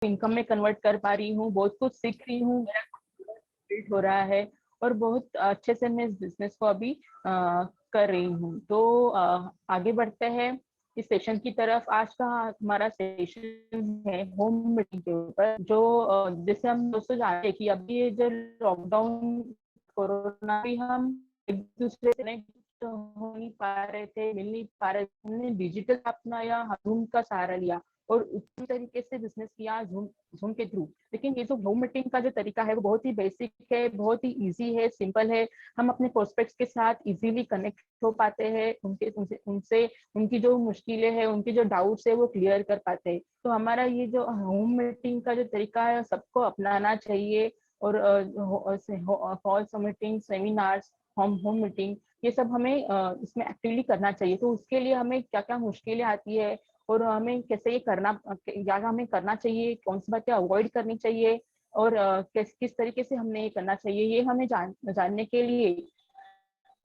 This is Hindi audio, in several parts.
इनकम में कन्वर्ट कर पा रही हूँ, बहुत कुछ सीख रही हूँ, मेरा बिल्ड हो रहा है और बहुत अच्छे से मैं इस बिजनेस को अभी कर रही हूँ। तो आगे बढ़ते हैं इस सेशन की तरफ। आज का हमारा सेशन है होम मीटिंग के ऊपर, जो जैसे हम दोस्तों जानते हैं कि अभी ये जो लॉकडाउन कोरोना भी हम एक दूसरे से कनेक्ट हो नहीं पा रहे थे, मिल नहीं पा रहे थे, हमने डिजिटल अपनाया, जूम का सहारा लिया और उसी तरीके से बिजनेस किया जूम के थ्रू। लेकिन ये जो होम मीटिंग का जो तरीका है वो बहुत ही बेसिक है, बहुत ही इजी है, सिंपल है। हम अपने प्रोस्पेक्ट्स के साथ इजीली कनेक्ट हो पाते हैं, उनसे उनकी जो मुश्किलें हैं, उनकी जो डाउट्स है वो क्लियर कर पाते हैं। तो हमारा ये जो होम मीटिंग का जो तरीका है सबको अपनाना चाहिए। और hall meeting, seminars, home meeting, ये सब हमें इसमें एक्टिवली करना चाहिए। तो उसके लिए हमें क्या क्या मुश्किलें आती है और हमें कैसे ये करना, क्या हमें करना चाहिए, कौन सी बातें अवॉइड करनी चाहिए और किस तरीके से हमने ये करना चाहिए, ये हमें जानने के लिए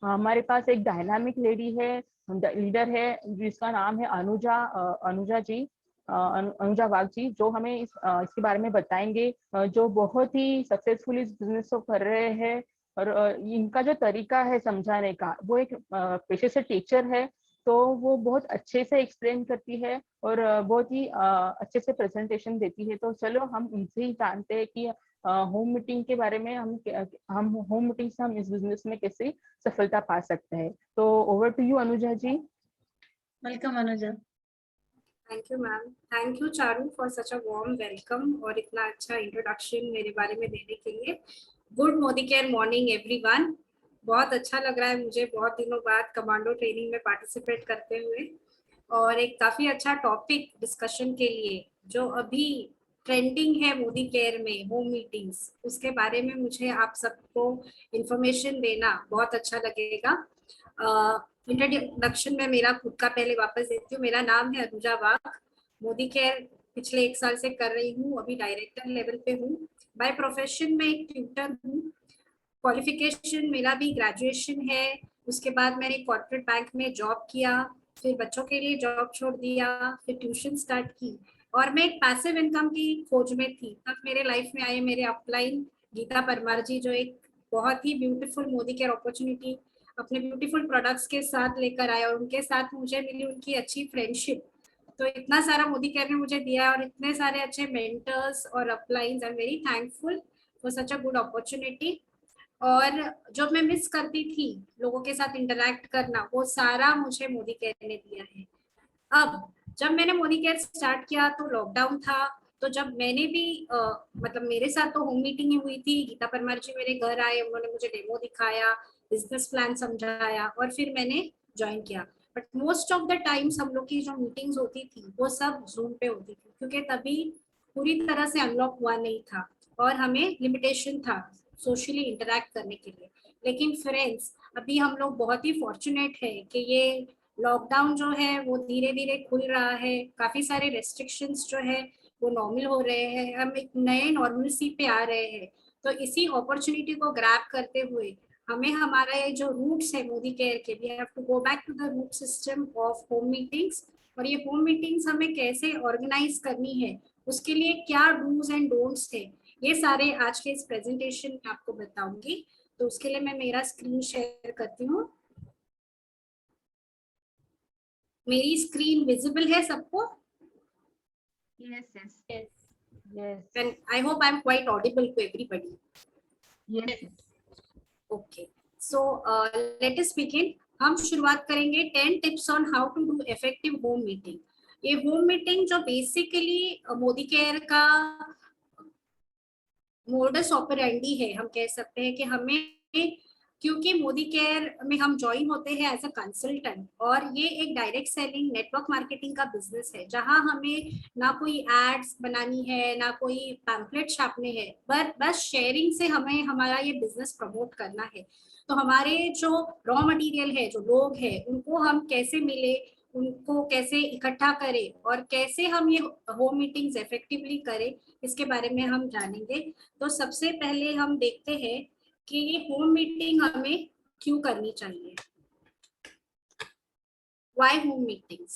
हमारे पास एक डायनामिक लेडी है, लीडर है, जिसका नाम है अनुजा जी, अनुजा वाघ जी, जो हमें इसके बारे में बताएंगे, जो बहुत ही सक्सेसफुल इस बिजनेस को कर रहे हैं। और इनका जो तरीका है समझाने का, वो एक पेशे से टीचर है, तो वो बहुत अच्छे से एक्सप्लेन करती है और बहुत ही अच्छे से प्रेजेंटेशन देती है। तो चलो हम उनसे ही जानते हैं कि होम मीटिंग के बारे में, हम होम मीटिंग से हम इस बिजनेस में कैसे सफलता पा सकते हैं। तो over to you Anuja ji. Welcome Anuja. Thank you ma'am, thank you Charu for such a warm welcome और इतना अच्छा इंट्रोडक्शन मेरे बारे में देने के लिए। Good Modi care morning everyone. बहुत अच्छा लग रहा है मुझे बहुत दिनों बाद कमांडो ट्रेनिंग में पार्टिसिपेट करते हुए, और एक काफी अच्छा टॉपिक डिस्कशन के लिए जो अभी ट्रेंडिंग है मोदी केयर में, होम मीटिंग्स, उसके बारे में मुझे आप सबको इंफॉर्मेशन देना बहुत अच्छा लगेगा। इंट्रोडक्शन में मेरा खुद का पहले वापस देती हूँ। मेरा नाम है अनुजा वाघ, मोदी केयर पिछले 1 साल से कर रही हूँ, अभी डायरेक्टर लेवल पे हूँ। बाय प्रोफेशन में एक ट्यूटर हूँ। क्वालिफिकेशन मेरा भी ग्रेजुएशन है। उसके बाद मैंने कॉर्पोरेट बैंक में जॉब किया, फिर बच्चों के लिए जॉब छोड़ दिया, फिर ट्यूशन स्टार्ट की और मैं एक पैसिव इनकम की खोज में थी। तब मेरे लाइफ में आए मेरे अपलाइन गीता परमार जी, जो एक बहुत ही ब्यूटीफुल मोदी केयर अपॉर्चुनिटी अपने ब्यूटीफुल प्रोडक्ट्स के साथ लेकर आए और उनके साथ मुझे मिली उनकी अच्छी फ्रेंडशिप। तो इतना सारा मोदी केयर ने मुझे दिया और इतने सारे अच्छे मेंटर्स और uplines, I am very thankful for such a good opportunity. और जो मैं मिस करती थी लोगों के साथ इंटरेक्ट करना, वो सारा मुझे मोदी केयर ने दिया है। अब जब मैंने मोदी केयर स्टार्ट किया तो लॉकडाउन था, तो जब मैंने भी मतलब मेरे साथ तो होम मीटिंग ही हुई थी। गीता परमार जी मेरे घर आए, उन्होंने मुझे डेमो दिखाया, बिजनेस प्लान समझाया और फिर मैंने ज्वाइन किया। But most of the times हम लोग की जो मीटिंग्स होती थी वो सब जूम पे होती थी, क्योंकि तभी पूरी तरह से अनलॉक हुआ नहीं था और हमें लिमिटेशन था सोशली इंटरेक्ट करने के लिए। लेकिन फ्रेंड्स, अभी हम लोग बहुत ही फॉर्चुनेट है कि ये लॉकडाउन जो है वो धीरे धीरे खुल रहा है, काफी सारे रेस्ट्रिक्शंस जो है वो नॉर्मल हो रहे हैं, हम एक नए नॉर्मलसी पे आ रहे हैं। तो इसी अपॉर्चुनिटी को ग्रैब करते हुए हमें हमारा ये जो रूट्स है मोदी केयर के, we have to go back to the root system of home meetings. और ये होम मीटिंग्स हमें कैसे ऑर्गेनाइज करनी है, उसके लिए क्या डूज एंड डोंट्स थे, ये सारे आज के इस प्रेजेंटेशन में आपको बताऊंगी। तो उसके लिए मैं मेरा स्क्रीन शेयर करती हूँ। मेरी स्क्रीन विजिबल है सबको? Yes. And I hope I'm quite audible to everybody. Yes. Okay. So let us begin. हम शुरुआत करेंगे 10 tips on how to do effective home meeting. ये होम मीटिंग जो बेसिकली मोदी केयर का मोडस ऑपरेंडी है, हम कह सकते हैं कि हमें, क्योंकि मोदी केयर में हम ज्वाइन होते हैं एज अ कंसल्टेंट और ये एक डायरेक्ट सेलिंग नेटवर्क मार्केटिंग का बिजनेस है, जहां हमें ना कोई एड्स बनानी है ना कोई पैम्पलेट छापने हैं, पर बस शेयरिंग से हमें हमारा ये बिजनेस प्रमोट करना है। तो हमारे जो रॉ मटेरियल है, जो लोग हैं, उनको हम कैसे मिले, उनको कैसे इकट्ठा करें और कैसे हम ये होम मीटिंग्स इफेक्टिवली करें, इसके बारे में हम जानेंगे। तो सबसे पहले हम देखते हैं कि ये होम मीटिंग हमें क्यों करनी चाहिए। Why home meetings?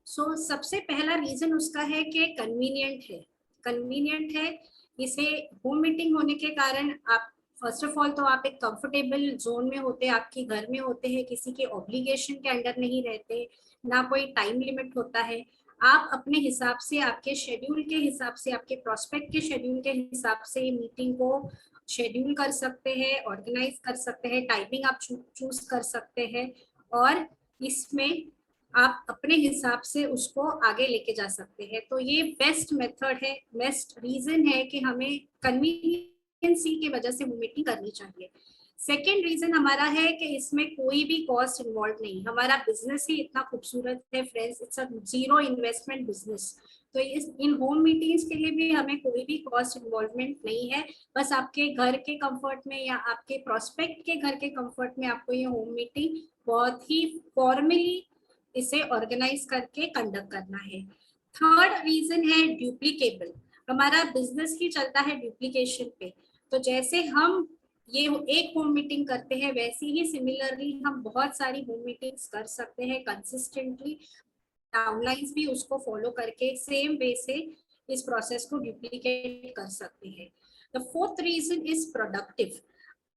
सो सबसे पहला रीजन उसका है कि कन्वीनियंट है। कन्वीनियंट है। इसे होम मीटिंग होने के कारण आप फर्स्ट ऑफ ऑल तो आप एक कंफर्टेबल जोन में होते हैं, आपके घर में होते हैं, किसी के ऑब्लिगेशन के अंडर नहीं रहते, ना कोई टाइम लिमिट होता है। आप अपने हिसाब से, आपके शेड्यूल के हिसाब से, आपके प्रोस्पेक्ट के शेड्यूल के हिसाब से मीटिंग को शेड्यूल कर सकते हैं, ऑर्गेनाइज कर सकते हैं, टाइमिंग आप चूज कर सकते हैं और इसमें आप अपने हिसाब से उसको आगे लेके जा सकते हैं। तो ये बेस्ट मेथड है, बेस्ट रीजन है कि हमें कन्वीनियंसी की वजह से मीटिंग करनी चाहिए। सेकेंड रीजन हमारा है कि इसमें कोई भी कॉस्ट इन्वॉल्व नहीं, हमारा बिजनेस ही इतना खूबसूरत है friends, it's a zero investment business. तो इस इन होम मीटिंग्स के लिए भी हमें कोई भी कॉस्ट इन्वॉल्वमेंट नहीं है, बस आपके घर के कंफर्ट में या आपके प्रोस्पेक्ट के घर के कंफर्ट में आपको ये होम मीटिंग बहुत ही फॉर्मली इसे ऑर्गेनाइज करके कंडक्ट करना है। थर्ड रीजन है ड्यूप्लीकेबल, हमारा बिजनेस ही चलता है डुप्लीकेशन पे। तो जैसे हम ये एक होम मीटिंग करते हैं वैसे ही सिमिलरली हम बहुत सारी होम मीटिंग्स कर सकते हैं कंसिस्टेंटली, डाउनलाइंस भी उसको फॉलो करके सेम वे से इस प्रोसेस को डुप्लीकेट कर सकते हैं। The fourth reason is productive.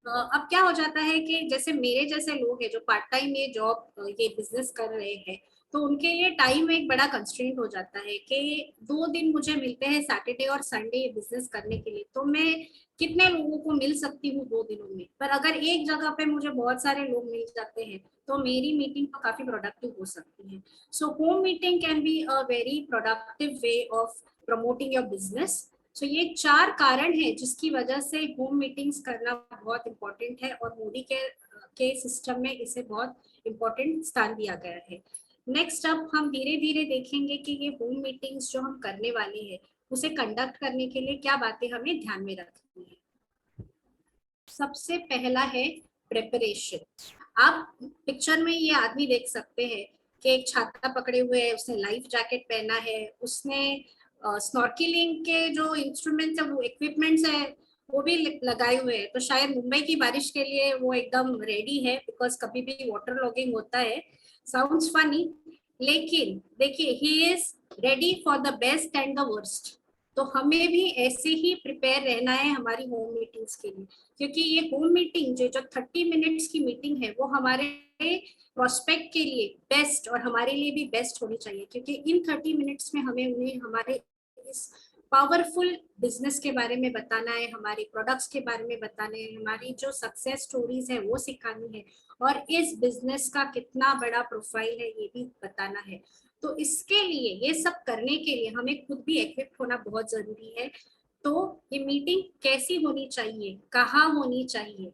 अब क्या हो जाता है कि जैसे मेरे जैसे लोग हैं जो पार्ट टाइम ये जॉब ये बिजनेस कर रहे हैं, तो उनके लिए टाइम एक बड़ा कंस्ट्रेंट हो जाता है कि 2 दिन मुझे मिलते हैं सैटरडे और संडे ये बिजनेस करने के लिए, तो मैं कितने लोगों को मिल सकती हूँ 2 दिनों में। पर अगर एक जगह पे मुझे बहुत सारे लोग मिल जाते हैं तो मेरी मीटिंग तो काफी प्रोडक्टिव हो सकती है। So home meeting can be a very productive way of promoting your business. So ये 4 कारण है जिसकी वजह से होम मीटिंग्स करना बहुत इंपॉर्टेंट है और मोदी के सिस्टम में इसे बहुत इंपॉर्टेंट स्थान दिया गया है। नेक्स्ट अब हम धीरे धीरे देखेंगे कि ये होम मीटिंग्स जो हम करने वाले हैं उसे कंडक्ट करने के लिए क्या बातें हमें ध्यान में रखनी है। सबसे पहला है प्रिपरेशन। आप पिक्चर में ये आदमी देख सकते हैं कि एक छाता पकड़े हुए है, उसने लाइफ जैकेट पहना है, उसने स्नॉर्कलिंग के जो इंस्ट्रूमेंट्स है वो इक्विपमेंट्स है वो भी लगाए हुए हैं। तो शायद मुंबई की बारिश के लिए वो एकदम रेडी है, बिकॉज कभी भी वाटर लॉगिंग होता है। साउंड्स फनी, लेकिन देखिए he is ready for the best and the worst. तो हमें भी ऐसे ही प्रिपेयर रहना है हमारी होम मीटिंग्स के लिए, क्योंकि ये होम मीटिंग जो 30 मिनट्स की मीटिंग है वो हमारे प्रोस्पेक्ट के लिए बेस्ट और हमारे लिए भी बेस्ट होनी चाहिए, क्योंकि इन 30 मिनट्स में हमें उन्हें हमारे इस पावरफुल बिजनेस के बारे में बताना है, हमारे प्रोडक्ट्स के बारे में बताने हैं, हमारी जो सक्सेस स्टोरीज है वो सिखानी है और इस बिजनेस का कितना बड़ा प्रोफाइल है ये भी बताना है। तो इसके लिए ये सब करने के लिए हमें खुद भी इक्विप्ड होना बहुत जरूरी है। तो ये मीटिंग कैसी होनी चाहिए, कहाँ होनी चाहिए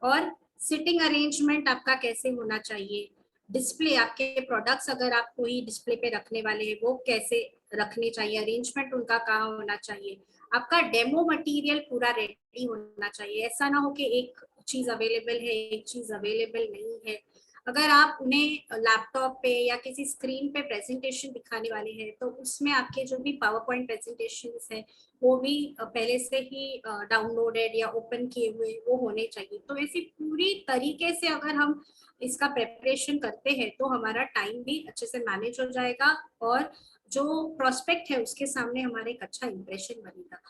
और सिटिंग अरेंजमेंट आपका कैसे होना चाहिए, डिस्प्ले आपके प्रोडक्ट्स अगर आप कोई डिस्प्ले पे रखने वाले हैं वो कैसे रखने चाहिए, अरेंजमेंट उनका कहाँ होना चाहिए, आपका डेमो मटेरियल पूरा रेडी होना चाहिए। ऐसा ना हो कि एक चीज अवेलेबल है एक चीज अवेलेबल नहीं है। अगर आप उन्हें लैपटॉप पे या किसी स्क्रीन पे प्रेजेंटेशन दिखाने वाले हैं तो उसमें आपके जो भी पावर पॉइंट प्रेजेंटेशंस है वो भी पहले से ही डाउनलोडेड या ओपन किए हुए वो होने चाहिए। तो ऐसी पूरी तरीके से अगर हम इसका प्रेपरेशन करते हैं तो हमारा टाइम भी अच्छे से मैनेज हो जाएगा और जो प्रोस्पेक्ट है उसके सामने हमारा एक अच्छा इंप्रेशन बनेगा।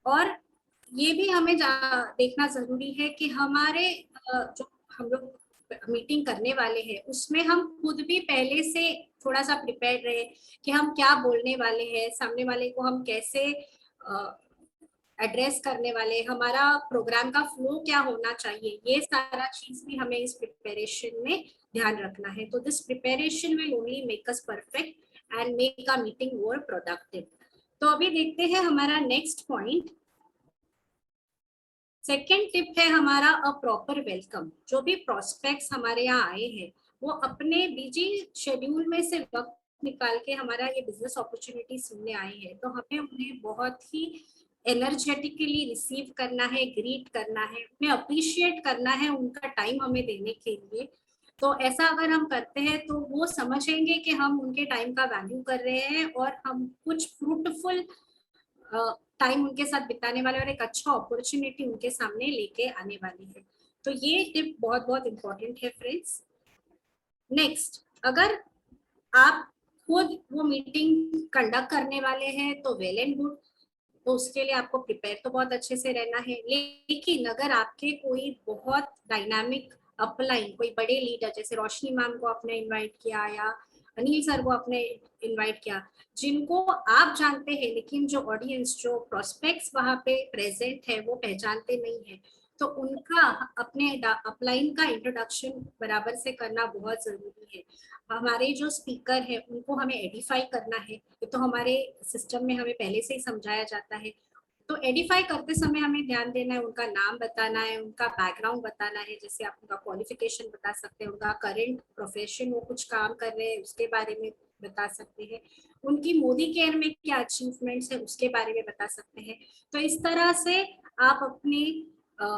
और ये भी हमें देखना जरूरी है कि हमारे जो हम लोग मीटिंग करने वाले हैं उसमें हम खुद भी पहले से थोड़ा सा प्रिपेयर रहे कि हम क्या बोलने वाले हैं, सामने वाले को हम कैसे एड्रेस करने वाले, हमारा प्रोग्राम का फ्लो क्या होना चाहिए, ये सारा चीज भी हमें इस प्रिपरेशन में ध्यान रखना है। तो this preparation will only make us perfect and make a meeting more productive. तो अभी देखते हैं हमारा नेक्स्ट पॉइंट। सेकेंड टिप है हमारा अ प्रॉपर वेलकम। जो भी प्रोस्पेक्ट्स हमारे यहाँ आए हैं वो अपने बिजी शेड्यूल में से वक्त निकाल के हमारा ये बिजनेस अपॉर्चुनिटी सुनने आए हैं, तो हमें उन्हें बहुत ही एनर्जेटिकली रिसीव करना है, ग्रीट करना है, उन्हें अप्रिशिएट करना है उनका टाइम हमें देने के लिए। तो ऐसा अगर हम करते हैं तो वो समझेंगे कि हम उनके टाइम का वैल्यू कर रहे हैं और हम कुछ फ्रूटफुल टाइम उनके साथ बिताने वाले और एक अच्छा अपॉर्चुनिटी उनके सामने लेके आने वाली है। तो ये टिप बहुत बहुत इंपॉर्टेंट है फ्रेंड्स। नेक्स्ट, अगर आप खुद वो मीटिंग कंडक्ट करने वाले हैं तो वेल एंड गुड, तो उसके लिए आपको प्रिपेयर तो बहुत अच्छे से रहना है। लेकिन अगर आपके कोई बहुत डायनामिक अपलाइन, कोई बड़े लीडर जैसे रोशनी मैम को आपने इनवाइट किया या अनिल सर को आपने इनवाइट किया, जिनको आप जानते हैं लेकिन जो ऑडियंस, जो प्रोस्पेक्ट्स वहां पे प्रेजेंट है वो पहचानते नहीं है, तो उनका अपने अपलाइन का इंट्रोडक्शन बराबर से करना बहुत जरूरी है। हमारे जो स्पीकर है उनको हमें एडिफाई करना है, ये तो हमारे सिस्टम में हमें पहले से ही समझाया जाता है। तो एडिफाई करते समय हमें ध्यान देना है, उनका नाम बताना है, उनका बैकग्राउंड बताना है, जैसे आप उनका क्वालिफिकेशन बता सकते हैं, उनका करंट प्रोफेशन, वो कुछ काम कर रहे हैं उसके बारे में बता सकते हैं, उनकी मोदी केयर में क्या अचीवमेंट्स है उसके बारे में बता सकते हैं। तो इस तरह से आप अपने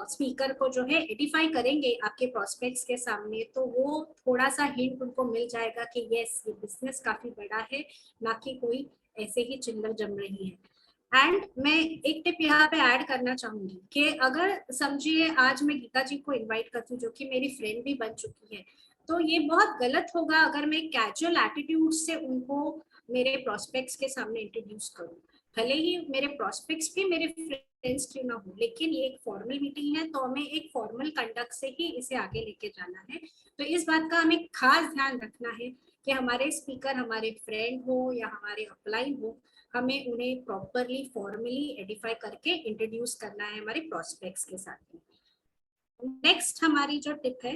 स्पीकर को जो है एडिफाई करेंगे आपके प्रोस्पेक्ट्स के सामने, तो वो थोड़ा सा हिंट उनको मिल जाएगा कि यस ये बिजनेस काफी बड़ा है, ना कि कोई ऐसे ही चिल्लर जम रही है। एंड मैं एक टिप यहाँ पे ऐड करना चाहूंगी कि अगर समझिए आज मैं गीता जी को इनवाइट करती हूँ जो कि मेरी फ्रेंड भी बन चुकी है, तो ये बहुत गलत होगा अगर मैं कैजुअल एटीट्यूड से उनको मेरे प्रोस्पेक्ट्स के सामने इंट्रोड्यूस करूँ। भले ही मेरे प्रोस्पेक्ट्स भी मेरे फ्रेंड्स क्यों ना हो, लेकिन ये एक फॉर्मल मीटिंग है तो हमें एक फॉर्मल कंडक्ट से ही इसे आगे लेके जाना है। तो इस बात का हमें खास ध्यान रखना है कि हमारे स्पीकर हमारे फ्रेंड हो या हमारे अपलाइन हो, हमें उन्हें प्रॉपरली फॉर्मली एडिफाई करके इंट्रोड्यूस करना है हमारे प्रोस्पेक्ट्स के साथ। नेक्स्ट हमारी जो टिप है,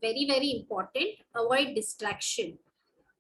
very very important, avoid distraction.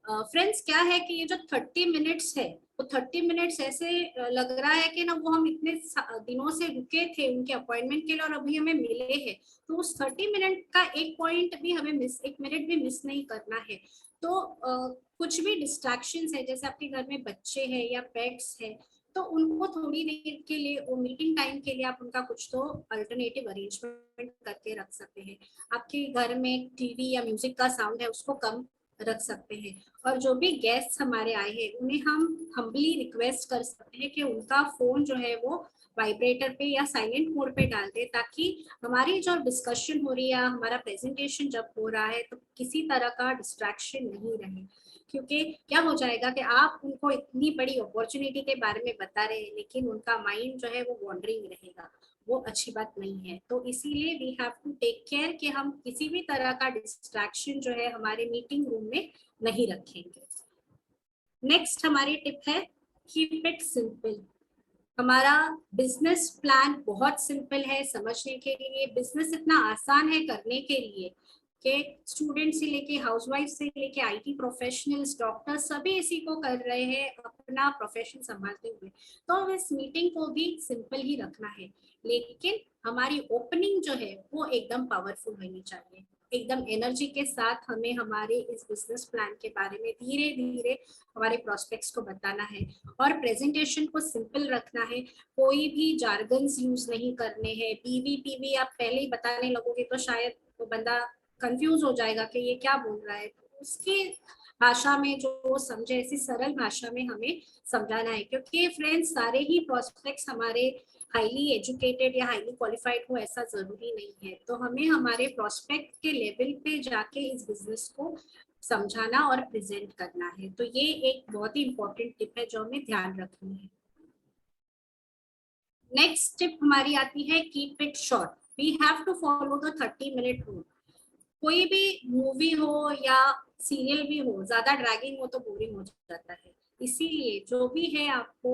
Friends क्या है कि ये जो 30 मिनट्स है वो 30 मिनट्स ऐसे लग रहा है कि ना वो हम इतने दिनों से रुके थे उनके अपॉइंटमेंट के लिए और अभी हमें मिले हैं, तो उस 30 मिनट का एक पॉइंट भी हमें एक मिनट भी मिस नहीं करना है। तो कुछ भी डिस्ट्रैक्शंस है, जैसे आपके घर में बच्चे हैं या पेट्स है, तो उनको थोड़ी देर के लिए वो मीटिंग टाइम के लिए आप उनका कुछ तो अल्टरनेटिव अरेंजमेंट करके रख सकते हैं। आपके घर में टीवी या म्यूजिक का साउंड है उसको कम रख सकते हैं, और जो भी गेस्ट हमारे आए हैं उन्हें हम हम्बली रिक्वेस्ट कर सकते हैं कि उनका फोन जो है वो वाइब्रेटर पे या साइलेंट मोड पे डाल दे, ताकि हमारी जो डिस्कशन हो रही है, हमारा प्रेजेंटेशन जब हो रहा है तो किसी तरह का डिस्ट्रैक्शन नहीं रहे। क्योंकि क्या हो जाएगा कि आप उनको इतनी बड़ी अपॉर्चुनिटी के बारे में बता रहे हैं लेकिन उनका माइंड जो है वो वॉन्डरिंग रहेगा, वो अच्छी बात नहीं है। तो इसीलिए we have to take care कि हम किसी भी तरह का डिस्ट्रैक्शन जो है हमारे मीटिंग रूम में नहीं रखेंगे। नेक्स्ट हमारी टिप है, कीप इट सिंपल। हमारा बिजनेस प्लान बहुत सिंपल है समझने के लिए, बिजनेस इतना आसान है करने के लिए कि स्टूडेंट से लेके हाउसवाइफ से लेके आईटी प्रोफेशनल्स, डॉक्टर सभी इसी को कर रहे हैं अपना प्रोफेशन संभालते हुए। तो इस मीटिंग को भी सिंपल ही रखना है, लेकिन हमारी ओपनिंग जो है वो एकदम पावरफुल होनी चाहिए। एकदम एनर्जी के साथ हमें हमारे इस बिजनेस प्लान के बारे में धीरे धीरे हमारे प्रोस्पेक्ट्स को बताना है, और प्रेजेंटेशन को सिंपल रखना है। कोई भी जार्गन्स यूज नहीं करने हैं। पीवी पीवी आप पहले ही बताने लगोगे तो शायद वो बंदा कंफ्यूज हो जाएगा कि ये क्या बोल रहा है। उसकी भाषा में जो वो समझे, ऐसी सरल भाषा में हमें समझाना है, क्योंकि फ्रेंड्स सारे ही प्रोस्पेक्ट्स हमारे हाईली एजुकेटेड या हाईली क्वालिफाइड हो ऐसा जरूरी नहीं है। तो हमें हमारे प्रोस्पेक्ट के लेवल पे जाके इस बिजनेस को समझाना और प्रेजेंट करना है। तो ये एक बहुत ही इंपॉर्टेंट टिप है जो हमें ध्यान रखनी है। नेक्स्ट टिप हमारी आती है, keep it short. We have to follow the 30 minute rule. कोई भी मूवी हो या सीरियल भी हो, ज्यादा ड्रैगिंग हो तो बोरिंग हो जाता है। इसीलिए जो भी है आपको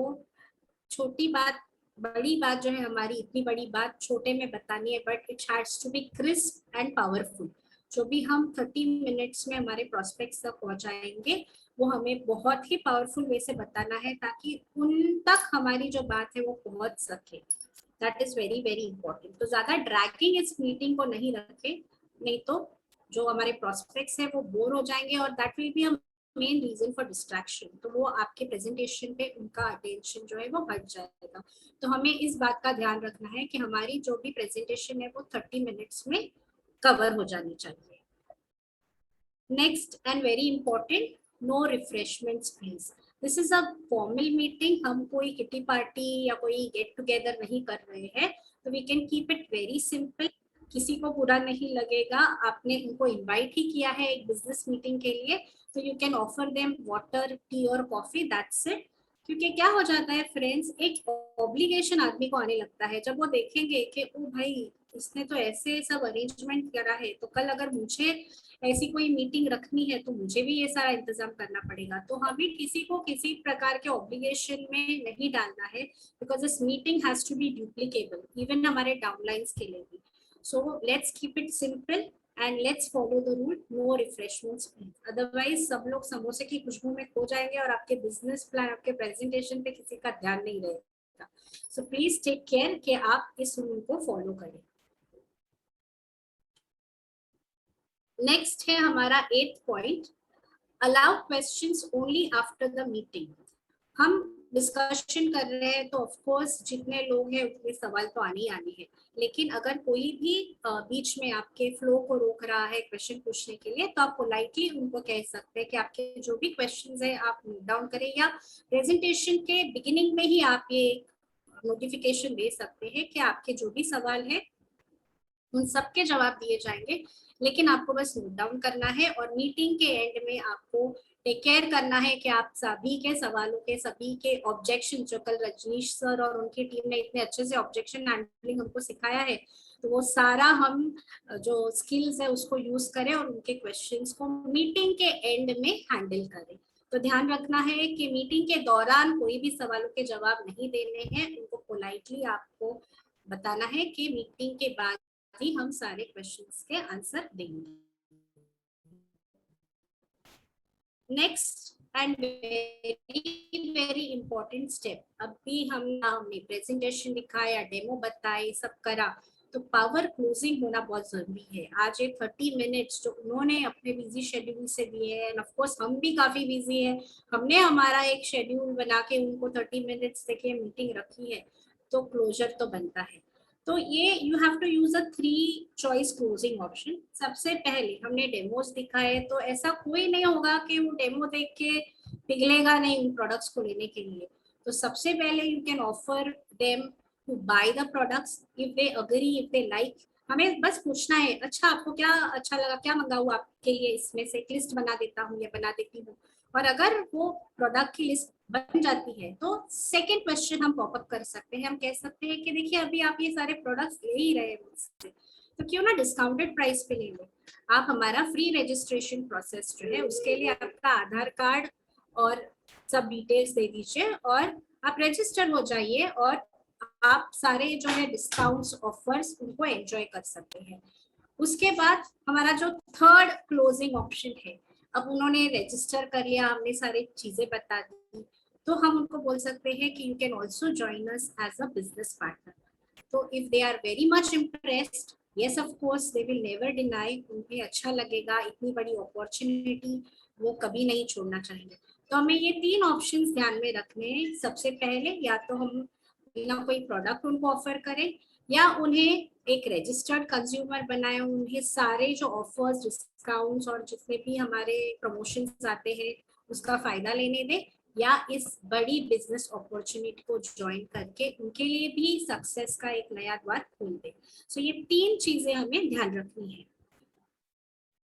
छोटी बात, बड़ी बात जो है हमारी, इतनी बड़ी बात छोटे में बतानी है, but it has to be crisp and powerful. जो भी हम 30 मिनट्स में हमारे प्रोस्पेक्ट्स तक पहुंचाएंगे वो हमें बहुत ही पावरफुल वे से बताना है, ताकि उन तक हमारी जो बात है वो पहुंच सके। That is very very important. तो ज्यादा ड्रैगिंग इस मीटिंग को नहीं रखें, नहीं तो जो हमारे प्रोस्पेक्ट्स है वो बोर हो जाएंगे, और that will be main reason for distraction. तो वो आपके प्रेजेंटेशन पे उनका अटेंशन जो है वो हट जाएगा। तो हमें इस बात का ध्यान रखना है कि हमारी जो भी प्रेजेंटेशन है वो 30 मिनट्स में कवर हो जानी चाहिए। Next and very important, no refreshments please. This is a formal meeting, हम कोई किटी पार्टी या कोई गेट टुगेदर नहीं कर रहे हैं। तो we can keep it very simple, किसी को बुरा नहीं लगेगा। आपने उनको इनवाइट ही किया है एक बिजनेस मीटिंग के लिए, तो you can offer them water, T और कॉफी, दैट्स इट। क्योंकि क्या हो जाता है फ्रेंड्स, एक ऑब्लिगेशन आदमी को आने लगता है जब वो देखेंगे कि ओ भाई इसने तो ऐसे सब अरेंजमेंट करा है, तो कल अगर मुझे ऐसी कोई मीटिंग रखनी है तो मुझे भी ये सारा इंतजाम करना पड़ेगा। तो हमें किसी को किसी प्रकार के ऑब्लिगेशन में नहीं डालना है, because this meeting has to be duplicable even हमारे डाउनलाइंस के लिए भी। So let's keep it simple and let's follow the rule, no refreshments please, otherwise सब लोग समोसे की खुशबू में खो जाएंगे और आपके बिजनेस प्लान, आपके प्रेजेंटेशन पे किसी का ध्यान नहीं रहेगा। सो प्लीज टेक केयर कि आप इस रूल को फॉलो करें। नेक्स्ट है हमारा 8th point, allow questions only after the meeting. हम डिस्कशन कर रहे हैं तो ऑफ कोर्स जितने लोग हैं उतने सवाल तो आने ही आने हैं, लेकिन अगर कोई भी बीच में आपके फ्लो को रोक रहा है क्वेश्चन पूछने के लिए, तो आप पोलाइटली उनको कह सकते हैं कि आपके जो भी क्वेश्चंस है आप नोट डाउन करें, या प्रेजेंटेशन के बिगिनिंग में ही आप ये नोटिफिकेशन दे सकते हैं कि आपके जो भी सवाल है उन सबके जवाब दिए जाएंगे, लेकिन आपको बस नोट डाउन करना है। और मीटिंग के एंड में आपको टेक केयर करना है कि आप सभी के सवालों के, सभी के ऑब्जेक्शन, जो कल रजनीश सर और उनकी टीम ने इतने अच्छे से ऑब्जेक्शन हैंडलिंग हमको सिखाया है, तो वो सारा हम जो स्किल्स है उसको यूज करें और उनके क्वेश्चंस को मीटिंग के एंड में हैंडल करें। तो ध्यान रखना है कि मीटिंग के दौरान कोई भी सवालों के जवाब नहीं देने हैं, उनको पोलाइटली आपको बताना है कि मीटिंग के बाद ही हम सारे क्वेश्चंस के आंसर देंगे। Next and very very important step, अभी हमने प्रेजेंटेशन दिखाया, डेमो बताई, सब करा, तो पावर क्लोजिंग होना बहुत जरूरी है। आज ये 30 मिनट्स जो उन्होंने अपने बिजी शेड्यूल से दिए हैं, ऑफ कोर्स हम भी काफी बिजी है, हमने हमारा एक शेड्यूल बना के उनको 30 मिनट्स देके मीटिंग रखी है, तो क्लोजर तो बनता है। तो ये you have to use a 3 choice closing option. सबसे पहले हमने डेमोस दिखाए, तो ऐसा कोई नहीं होगा कि वो डेमो देख के पिघलेगा नहीं उन प्रोडक्ट्स को लेने के लिए। तो सबसे पहले you can offer them to buy the products if they agree, if they like. हमें बस पूछना है, अच्छा आपको क्या अच्छा लगा, क्या मंगाऊं आपके लिए, इसमें से एक लिस्ट बना देता हूँ या बना देती हूँ। और अगर वो प्रोडक्ट की लिस्ट बन जाती है तो सेकेंड क्वेश्चन हम पॉपअप कर सकते हैं, हम कह सकते हैं कि देखिए अभी आप ये सारे प्रोडक्ट्स ले ही रहे हैं मुझसे, तो क्यों ना डिस्काउंटेड प्राइस पे ले लो। आप हमारा फ्री रजिस्ट्रेशन प्रोसेस जो है उसके लिए आपका आधार कार्ड और सब डिटेल्स दे दीजिए और आप रजिस्टर हो जाइए, और आप सारे जो है डिस्काउंट्स ऑफर्स उनको एंजॉय कर सकते हैं। उसके बाद हमारा जो थर्ड क्लोजिंग ऑप्शन है, अब उन्होंने रजिस्टर कर लिया, हमने सारी चीजें बता दी, तो हम उनको बोल सकते हैं कि you can also join us as a business partner. तो if they are very much impressed, yes of course they will never deny, उन्हें अच्छा लगेगा, इतनी बड़ी अपॉर्चुनिटी वो कभी नहीं छोड़ना चाहेंगे। तो हमें ये 3 ऑप्शंस ध्यान में रखने हैं। सबसे पहले या तो हम ना कोई प्रोडक्ट उनको ऑफर करें, या उन्हें एक रजिस्टर्ड कंज्यूमर बनाए, उन्हें सारे जो ऑफर्स, डिस्काउंट्स और जितने भी हमारे प्रमोशंस आते हैं उसका फायदा लेने दें, या इस बड़ी बिजनेस अपॉर्चुनिटी को ज्वाइन करके उनके लिए भी सक्सेस का एक नया द्वार खोल दे। सो ये 3 चीजें हमें ध्यान रखनी है।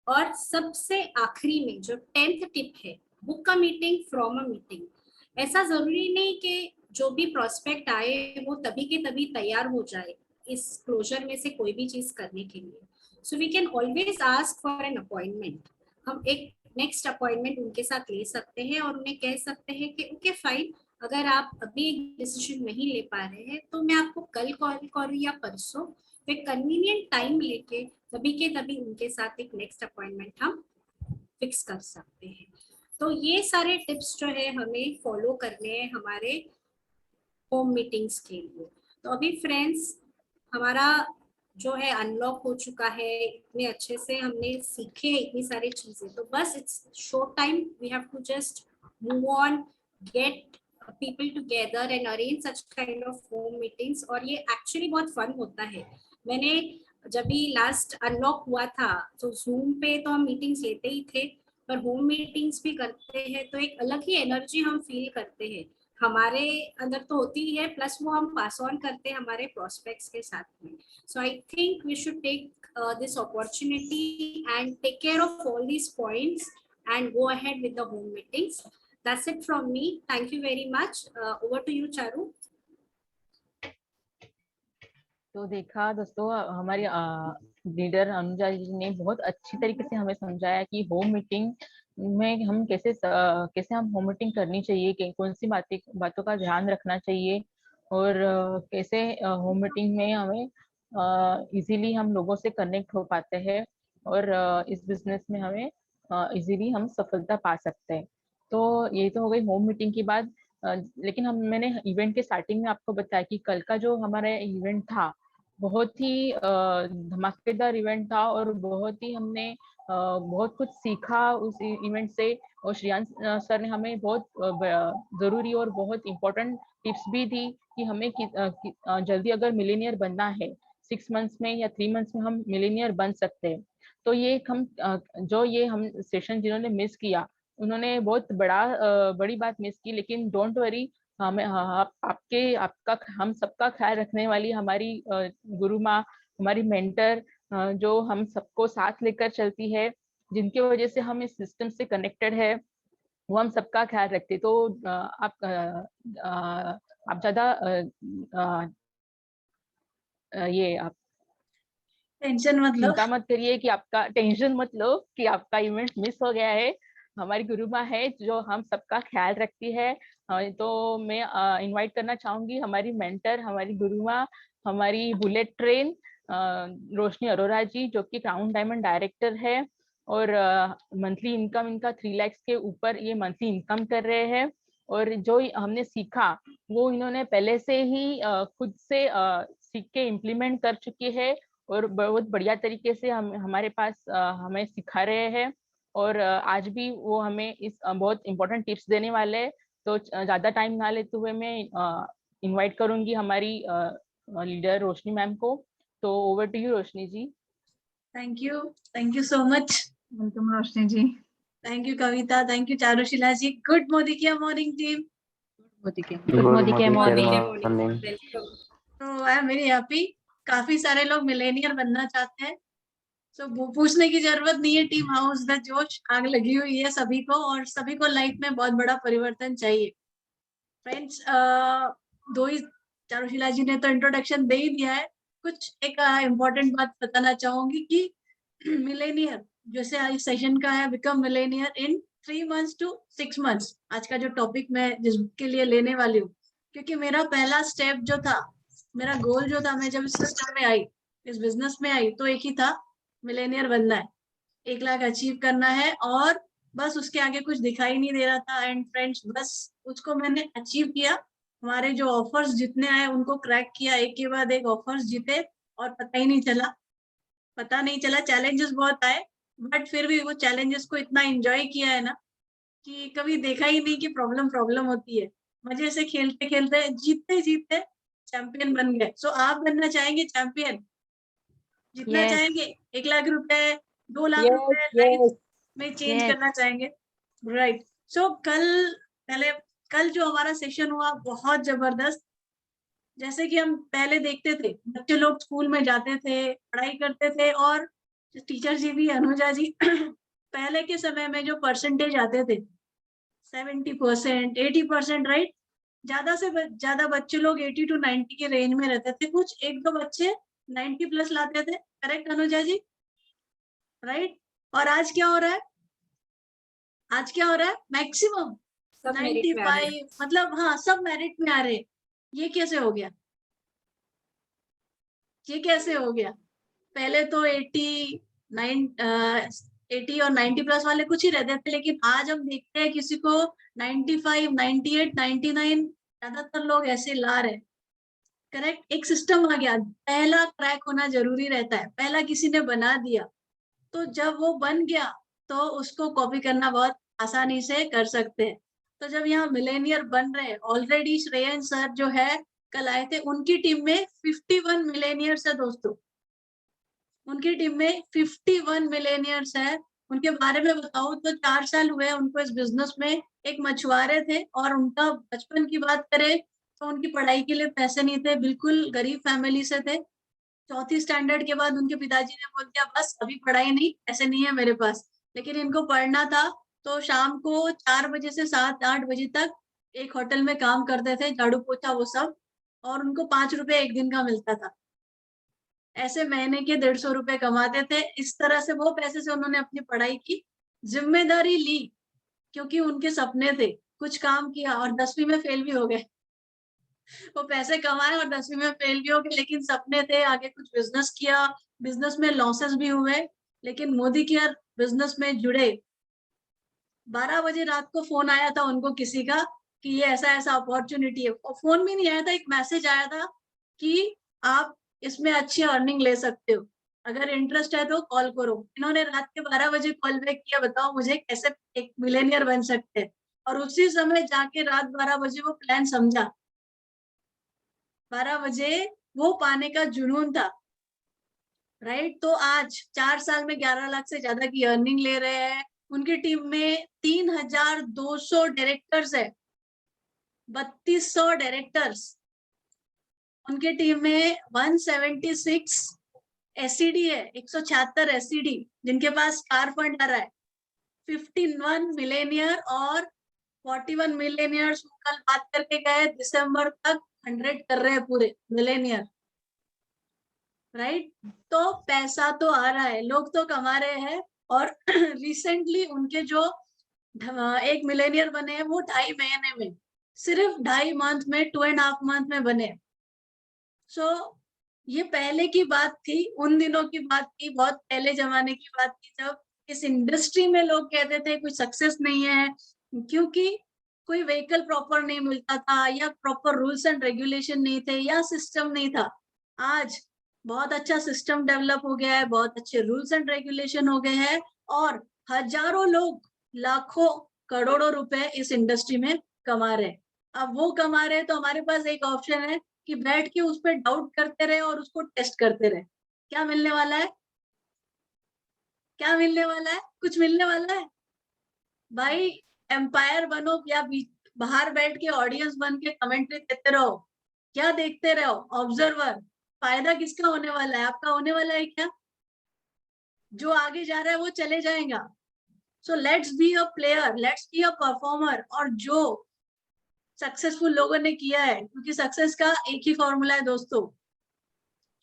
और सबसे आखिरी में जो 10th टिप है, book a meeting from a meeting. ऐसा जरूरी नहीं कि जो भी प्रोस्पेक्ट आए वो तभी के तभी तैयार हो जाए इस क्लोजर में से कोई भी चीज करने के लिए। So we can always ask for an appointment. हम एक नेक्स्ट अपॉइंटमेंट उनके साथ ले सकते हैं और उन्हें कह सकते हैं कि ओके फाइन, अगर आप अभी डिसीजन नहीं ले पा रहे हैं तो मैं आपको कल कॉल करूँ या परसों, तो एक कन्वीनियंट टाइम लेके तभी के तभी उनके साथ एक नेक्स्ट अपॉइंटमेंट हम फिक्स कर सकते हैं। तो ये सारे टिप्स जो है हमें फॉलो करने हैं हमारे होम मीटिंग्स के लिए। तो अभी फ्रेंड्स हमारा जो है अनलॉक हो चुका है, इतने अच्छे से हमने सीखे इतनी सारी चीजें, तो बस it's short time, we have to just move on, get people together and arrange such kind of home meetings. और ये एक्चुअली बहुत फन होता है। मैंने जब भी लास्ट अनलॉक हुआ था तो जूम पे तो हम मीटिंग्स लेते ही थे, पर होम मीटिंग्स भी करते हैं तो एक अलग ही एनर्जी हम फील करते हैं, हमारे अंदर तो होती ही है, प्लस वो हम पास ऑन करते हैं हमारे प्रोस्पेक्ट्स के साथ में। So I think we should take this opportunity and take care of all these points and go ahead with the home meetings. That's it from me. Thank you very much. Over to you, Charu. तो देखा दोस्तों, हमारी लीडर अनुजा जी ने बहुत अच्छी तरीके से हमें समझाया कि होम मीटिंग में हम कैसे हम होम मीटिंग करनी चाहिए, कौन सी बातों का ध्यान रखना चाहिए, और कैसे होम मीटिंग में हमें इजीली हम लोगों से कनेक्ट हो पाते हैं, और इस बिजनेस में हमें इजीली हम सफलता पा सकते हैं। तो ये तो हो गई होम मीटिंग की बात। लेकिन मैंने इवेंट के स्टार्टिंग में आपको बताया कि कल का जो हमारा इवेंट था बहुत ही धमाकेदार इवेंट था, और बहुत ही हमने बहुत कुछ सीखा उस इवेंट से। और श्रेयांश सर ने हमें बहुत जरूरी और बहुत इम्पोर्टेंट टिप्स भी दी कि हमें जल्दी अगर मिलेनियर बनना है 6 मंथ्स में या 3 मंथ्स में हम मिलेनियर बन सकते हैं। तो ये हम सेशन जिन्होंने मिस किया उन्होंने बहुत बड़ी बात मिस की, लेकिन डोंट वरी, हमें आपका हम सबका ख्याल रखने वाली हमारी गुरु माँ, हमारी मेंटर, जो हम सबको साथ लेकर चलती है, जिनकी वजह से हम इस सिस्टम से कनेक्टेड है, वो हम सबका ख्याल रखते। तो आप ज्यादा ये आप टेंशन मत लो। चिंता मत करिए कि आपका टेंशन मत लो कि आपका इवेंट मिस हो गया है। हमारी गुरु माँ है जो हम सबका ख्याल रखती है। तो मैं इनवाइट करना चाहूंगी हमारी मेंटर, हमारी गुरु माँ, हमारी बुलेट ट्रेन रोशनी अरोरा जी, जो कि क्राउन डायमंड डायरेक्टर है, और मंथली इनकम इनका 3 लाख के ऊपर ये मंथली इनकम कर रहे हैं। और जो हमने सीखा वो इन्होंने पहले से ही खुद से सीख के इम्प्लीमेंट कर चुकी है, और बहुत बढ़िया तरीके से हमारे पास हमें सिखा रहे हैं। और आज भी वो हमें इस बहुत इम्पोर्टेंट टिप्स देने वाले हैं। तो ज्यादा टाइम ना लेते हुए मैं इनवाइट करूंगी हमारी लीडर रोशनी मैम को। तो over to you Roshni ji. Thank you so much. Welcome Roshni ji. Thank you Kavita, thank you Charushila ji. Good मोदिकिया मॉर्निंग टीम। Good morning. तो आई एम वेरी हैप्पी। काफी सारे लोग मिलेनियर बनना चाहते हैं, तो वो पूछने की जरूरत नहीं है टीम हाउस द जोश आग लगी हुई है सभी को, और सभी को लाइफ में बहुत बड़ा परिवर्तन चाहिए। फ्रेंड्स, दो ही चारुशिला जी ने तो इंट्रोडक्शन दे ही दिया है। कुछ एक इम्पोर्टेंट बात बताना चाहूंगी कि मिलेनियर जैसे आज सेशन का है, become Millionaire in 3 months to 6 months, आज का जो टॉपिक मैं जिसके लिए लेने वाली हूँ। क्योंकि मेरा पहला स्टेप जो था, मेरा गोल जो था, मैं जब इस सिस्टम में आई, इस बिजनेस में आई, तो एक ही था, मिलेनियर बनना है, 1 लाख अचीव करना है, और बस उसके आगे कुछ दिखाई नहीं दे रहा था। एंड फ्रेंड्स, बस उसको मैंने अचीव किया। हमारे जो ऑफर्स जितने आए उनको क्रैक किया, एक के बाद एक ऑफर्स जीते, और पता नहीं चला चैलेंजेस बहुत आए, बट फिर भी वो चैलेंजेस को इतना एंजॉय किया है ना कि कभी देखा ही नहीं कि प्रॉब्लम होती है। मजे से खेलते खेलते जीतते चैंपियन बन गए। सो आप बनना चाहेंगे चैंपियन? जीतना चाहेंगे? 1 लाख रुपए, 2 लाख रुपए लाइफ में चेंज करना चाहेंगे? राइट। सो कल जो हमारा सेशन हुआ बहुत जबरदस्त। जैसे कि हम पहले देखते थे, बच्चे लोग स्कूल में जाते थे, पढ़ाई करते थे, और टीचर जी भी, अनुजा जी पहले के समय में जो परसेंटेज आते थे 70%, 80%, राइट, ज्यादा से ज्यादा बच्चे लोग 80 to 90 के रेंज में रहते थे। कुछ 1-2 बच्चे 90 प्लस लाते थे, करेक्ट अनुजा जी? राइट। और आज क्या हो रहा है? मैक्सिमम 95, मतलब हाँ, सब मेरिट में आ रहे हैं। ये कैसे हो गया? पहले तो 80 और 90 प्लस वाले कुछ ही रहते थे, लेकिन आज हम देखते हैं किसी को 95, 98, 99, ज्यादातर लोग ऐसे ला रहे। करेक्ट। एक सिस्टम आ गया, पहला क्रैक होना जरूरी रहता है, पहला किसी ने बना दिया, तो जब वो बन गया तो उसको कॉपी करना बहुत आसानी से कर सकते हैं। तो जब यहाँ मिलेनियर बन रहे हैं, ऑलरेडी श्रेयस सर जो है कल आए थे, उनकी टीम में 51 मिलेनियर्स है दोस्तों। उनकी टीम में 51 मिलेनियर्स है। उनके बारे में बताऊं तो 4 साल हुए उनको इस बिजनेस में। एक मछुआरे थे, और उनका बचपन की बात करें तो उनकी पढ़ाई के लिए पैसे नहीं थे, बिल्कुल गरीब फैमिली से थे। 4th स्टैंडर्ड के बाद उनके पिताजी ने बोल दिया बस अभी पढ़ाई नहीं, ऐसे नहीं है मेरे पास, लेकिन इनको पढ़ना था। तो शाम को 4 बजे से 7-8 बजे तक एक होटल में काम करते थे, झाड़ू पोछा वो सब, और उनको 5 रुपए एक दिन का मिलता था। ऐसे महीने के 150 रुपए कमाते थे। इस तरह से वो पैसे से उन्होंने अपनी पढ़ाई की, जिम्मेदारी ली, क्योंकि उनके सपने थे, कुछ काम किया और 10वीं में फेल भी हो गए। वो पैसे कमाए और 10वीं में फेल भी हो गए, लेकिन सपने थे, आगे कुछ बिजनेस किया, बिजनेस में लॉसेस भी हुए, लेकिन मोदी केयर बिजनेस में जुड़े। 12 बजे रात को फोन आया था उनको किसी का कि ये ऐसा ऐसा अपॉर्चुनिटी है, और फोन भी नहीं आया था, एक मैसेज आया था कि आप इसमें अच्छी अर्निंग ले सकते हो, अगर इंटरेस्ट है तो कॉल करो। इन्होंने रात के 12 बजे कॉल बैक किया, बताओ मुझे कैसे एक मिलेनियर बन सकते हैं, और उसी समय जाके रात 12 बजे वो प्लान समझा। 12 बजे वो पाने का जुनून था, राइट। तो आज 4 साल में 11 लाख से ज्यादा की अर्निंग ले रहे हैं। उनकी टीम में 3200 डायरेक्टर्स है, 3200 डायरेक्टर्स। उनके टीम में 176 एससीडी है, 176 एससीडी जिनके पास कार फंड आ रहा है। 51 मिलेनियर और 41 मिलेनियर्स कल बात करके गए, दिसंबर तक 100 कर रहे हैं पूरे मिलेनियर, राइट। तो पैसा तो आ रहा है, लोग तो कमा रहे हैं। और रिसेंटली उनके जो एक मिलेनियर बने हैं वो 2.5 महीने में, सिर्फ 2.5 मंथ में, 2.5 मंथ में बने। सो ये पहले की बात थी, उन दिनों की बात थी, बहुत पहले जमाने की बात थी, जब इस इंडस्ट्री में लोग कहते थे कुछ सक्सेस नहीं है, क्योंकि कोई व्हीकल प्रॉपर नहीं मिलता था, या प्रॉपर रूल्स एंड रेगुलेशन नहीं थे, या सिस्टम नहीं था। आज बहुत अच्छा सिस्टम डेवलप हो गया है, बहुत अच्छे रूल्स एंड रेगुलेशन हो गए हैं, और हजारों लोग, लाखों करोड़ों रुपए इस इंडस्ट्री में कमा रहे हैं। अब वो कमा रहे हैं तो हमारे पास एक ऑप्शन है कि बैठ के उस पर डाउट करते रहे और उसको टेस्ट करते रहे। क्या मिलने वाला है? क्या मिलने वाला है? कुछ मिलने वाला है भाई? एम्पायर बनो या बाहर बैठ के ऑडियंस बन के कमेंट्री देते रहो, क्या देखते रहो, ऑब्जर्वर। फायदा किसका होने वाला है? आपका होने वाला है क्या? जो आगे जा रहा है वो चले जाएगा। So let's be a player, let's be a performer. और जो सक्सेसफुल लोगों ने किया है, क्योंकि सक्सेस का एक ही फॉर्मूला है दोस्तों,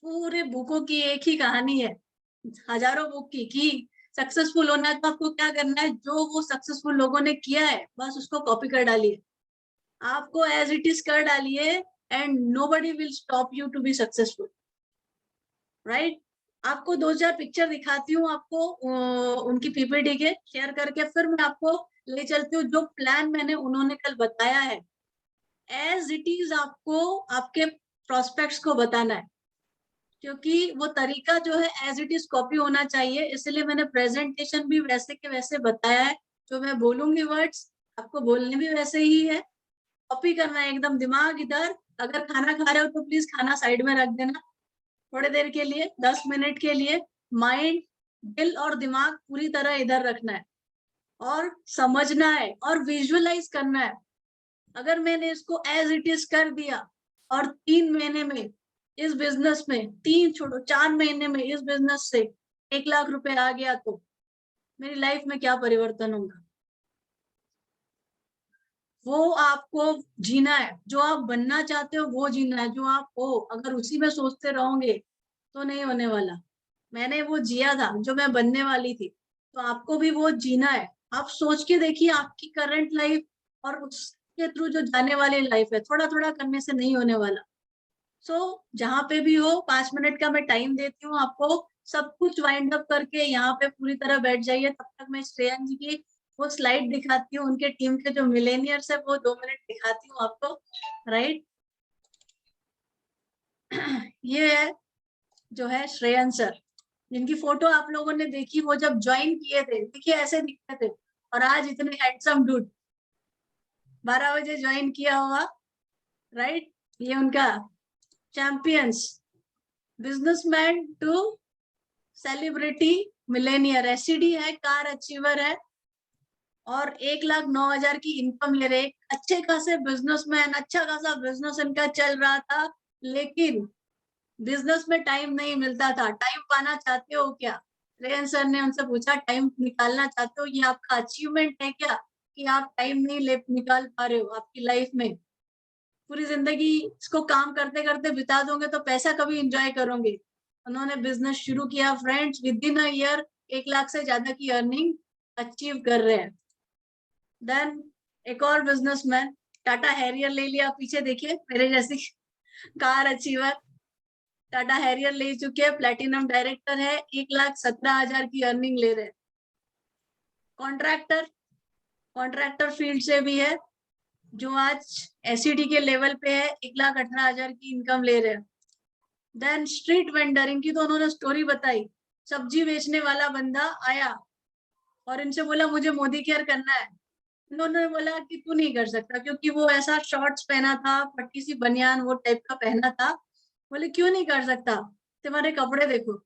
पूरे बुकों की एक ही कहानी है, हजारों बुक की, कि सक्सेसफुल होना है तो आपको क्या करना है, जो वो सक्सेसफुल लोगों ने किया है बस उसको कॉपी कर डालिए, आपको एज इट इज कर डालिए, and nobody will stop you to be successful, right. आपको 2-4 पिक्चर दिखाती हूँ आपको, उनकी पीपीटी के शेयर करके, फिर मैं आपको ले चलती हूँ जो प्लान मैंने उन्होंने कल बताया है, एज इट इज आपको आपके प्रोस्पेक्ट्स को बताना है, क्योंकि वो तरीका जो है एज इट इज कॉपी होना चाहिए। इसलिए मैंने प्रेजेंटेशन भी वैसे के वैसे बताया है, जो मैं बोलूंगी वर्ड्स आपको बोलने भी वैसे ही है, कॉपी करना है एकदम, दिमाग इधर। अगर खाना खा रहे हो तो प्लीज खाना साइड में रख देना थोड़ी देर के लिए, 10 मिनट के लिए। माइंड, दिल और दिमाग पूरी तरह इधर रखना है, और समझना है और विजुअलाइज करना है। अगर मैंने इसको एज इट इज कर दिया और 3 महीने में इस बिजनेस में, 3 छोड़ो 4 महीने में इस बिजनेस से 1 लाख रुपए आ गया, तो मेरी लाइफ में क्या परिवर्तन होगा? वो आपको जीना है, जो आप बनना चाहते हो वो जीना है, जो आप हो। अगर उसी में सोचते रहोगे तो नहीं होने वाला। मैंने वो जिया था जो मैं बनने वाली थी, तो आपको भी वो जीना है। आप सोच के देखिए आपकी करंट लाइफ और उसके थ्रू जो जाने वाली लाइफ है, थोड़ा थोड़ा करने से नहीं होने वाला। जहाँ पे भी हो, 5 मिनट का मैं टाइम देती हूँ आपको, सब कुछ वाइंड अप करके यहाँ पे पूरी तरह बैठ जाइए। तब तक मैं श्रेयन जी की वो स्लाइड दिखाती हूँ, उनके टीम के जो मिलेनियर्स है वो 2 मिनट दिखाती हूँ आपको, राइट। ये है जो है श्रेयन सर, जिनकी फोटो आप लोगों ने देखी, वो जब ज्वाइन किए थे देखिए ऐसे दिखते थे, और आज इतने हैंडसम डूड। 12 बजे ज्वाइन किया हुआ, राइट। ये उनका champions, businessman to celebrity millionaire, SCD है, कार अचीवर है, और 1,09,000 की इनकम ले रहे। अच्छे खासे बिजनेसमैन, अच्छा खासा बिजनेस इनका चल रहा था, लेकिन बिजनेस में टाइम नहीं मिलता था। टाइम पाना चाहते हो क्या? रेयन सर ने उनसे पूछा टाइम निकालना चाहते हो, ये आपका अचीवमेंट है क्या कि आप टाइम नहीं ले निकाल पा रहे हो आपकी लाइफ में? पूरी जिंदगी इसको काम करते करते बिता दोगे तो पैसा कभी एंजॉय करोगे? उन्होंने बिजनेस शुरू किया friends, with in a year 1 lakh से ज्यादा की अर्निंग अचीव कर रहे हैं। देन एक और बिजनेसमैन, टाटा हैरियर ले लिया, पीछे देखिए मेरे जैसी कार अचीवर, टाटा हैरियर ले चुके हैं, प्लेटिनम डायरेक्टर है, 1,17,000 की अर्निंग ले रहे हैं। कॉन्ट्रैक्टर फील्ड से भी है, जो आज एसईडी के लेवल पे है, 1,18,000 की इनकम ले रहे हैं। देन स्ट्रीट वेंडर, इनकी तो उन्होंने स्टोरी बताई। सब्जी बेचने वाला बंदा आया और इनसे बोला मुझे मोदी केयर करना है। उन्होंने बोला कि तू नहीं कर सकता, क्योंकि वो ऐसा शॉर्ट्स पहना था, पट्टी सी बनियान वो टाइप का पहना था। बोले क्यों नहीं कर सकता, तुम्हारे कपड़े देखो,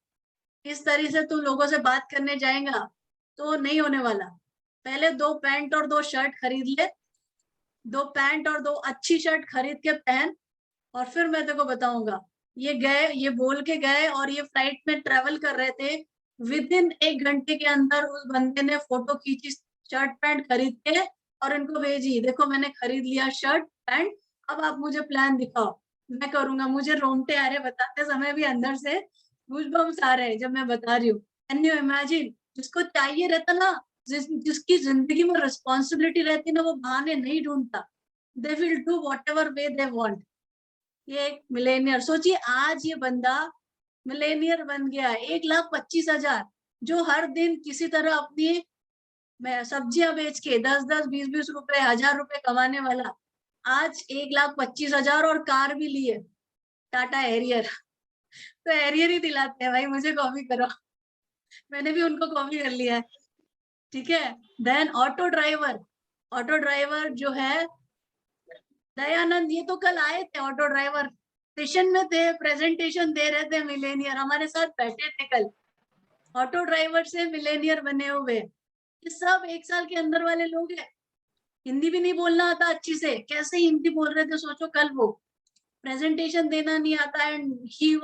इस तरह से तू लोगों से बात करने जाएगा तो नहीं होने वाला। पहले 2 पैंट और 2 शर्ट खरीद ले, 2 पैंट और 2 अच्छी शर्ट खरीद के पहन, और फिर मैं तेरे को बताऊंगा। ये गए, ये बोल के गए, और ये फ्लाइट में ट्रेवल कर रहे थे। विद इन 1 घंटे के अंदर उस बंदे ने फोटो खींची शर्ट पैंट खरीद के और इनको भेजी, देखो मैंने खरीद लिया शर्ट पैंट, अब आप मुझे प्लान दिखाओ, मैं करूंगा। मुझे रोंगटे आ रहे बताते समय भी, अंदर से गूज़बम्स आ रहे हैं जब मैं बता रही हूँ। Can you imagine? जिसको चाहिए रहता ना, जिसकी जिंदगी में रिस्पॉन्सिबिलिटी रहती ना, वो बहाने नहीं ढूंढता। They will do whatever way they want. ये एक मिलेनियर, सोचिए आज ये बंदा मिलेनियर बन गया, 1,25,000, जो हर दिन किसी तरह अपनी सब्जियां बेच के 10-10, 20-20 रुपए, 1,000 रुपए कमाने वाला, आज 1,25,000 और कार भी ली है, टाटा हैरियर। तो हैरियर ही दिलाते हैं भाई, मुझे कॉपी करो। मैंने भी उनको कॉपी कर लिया है, ठीक है। देन ऑटो ड्राइवर जो है दयानंद, ये तो कल आए थे, ऑटो ड्राइवर स्टेशन में थे, प्रेजेंटेशन दे रहे थे, मिलेनियर हमारे साथ बैठे थे कल। ऑटो ड्राइवर से मिलेनियर बने हुए, ये सब 1 साल के अंदर वाले लोग हैं। हिंदी भी नहीं बोलना आता अच्छी से, कैसे हिंदी बोल रहे थे सोचो कल वो। प्रेजेंटेशन देना नहीं आता, and he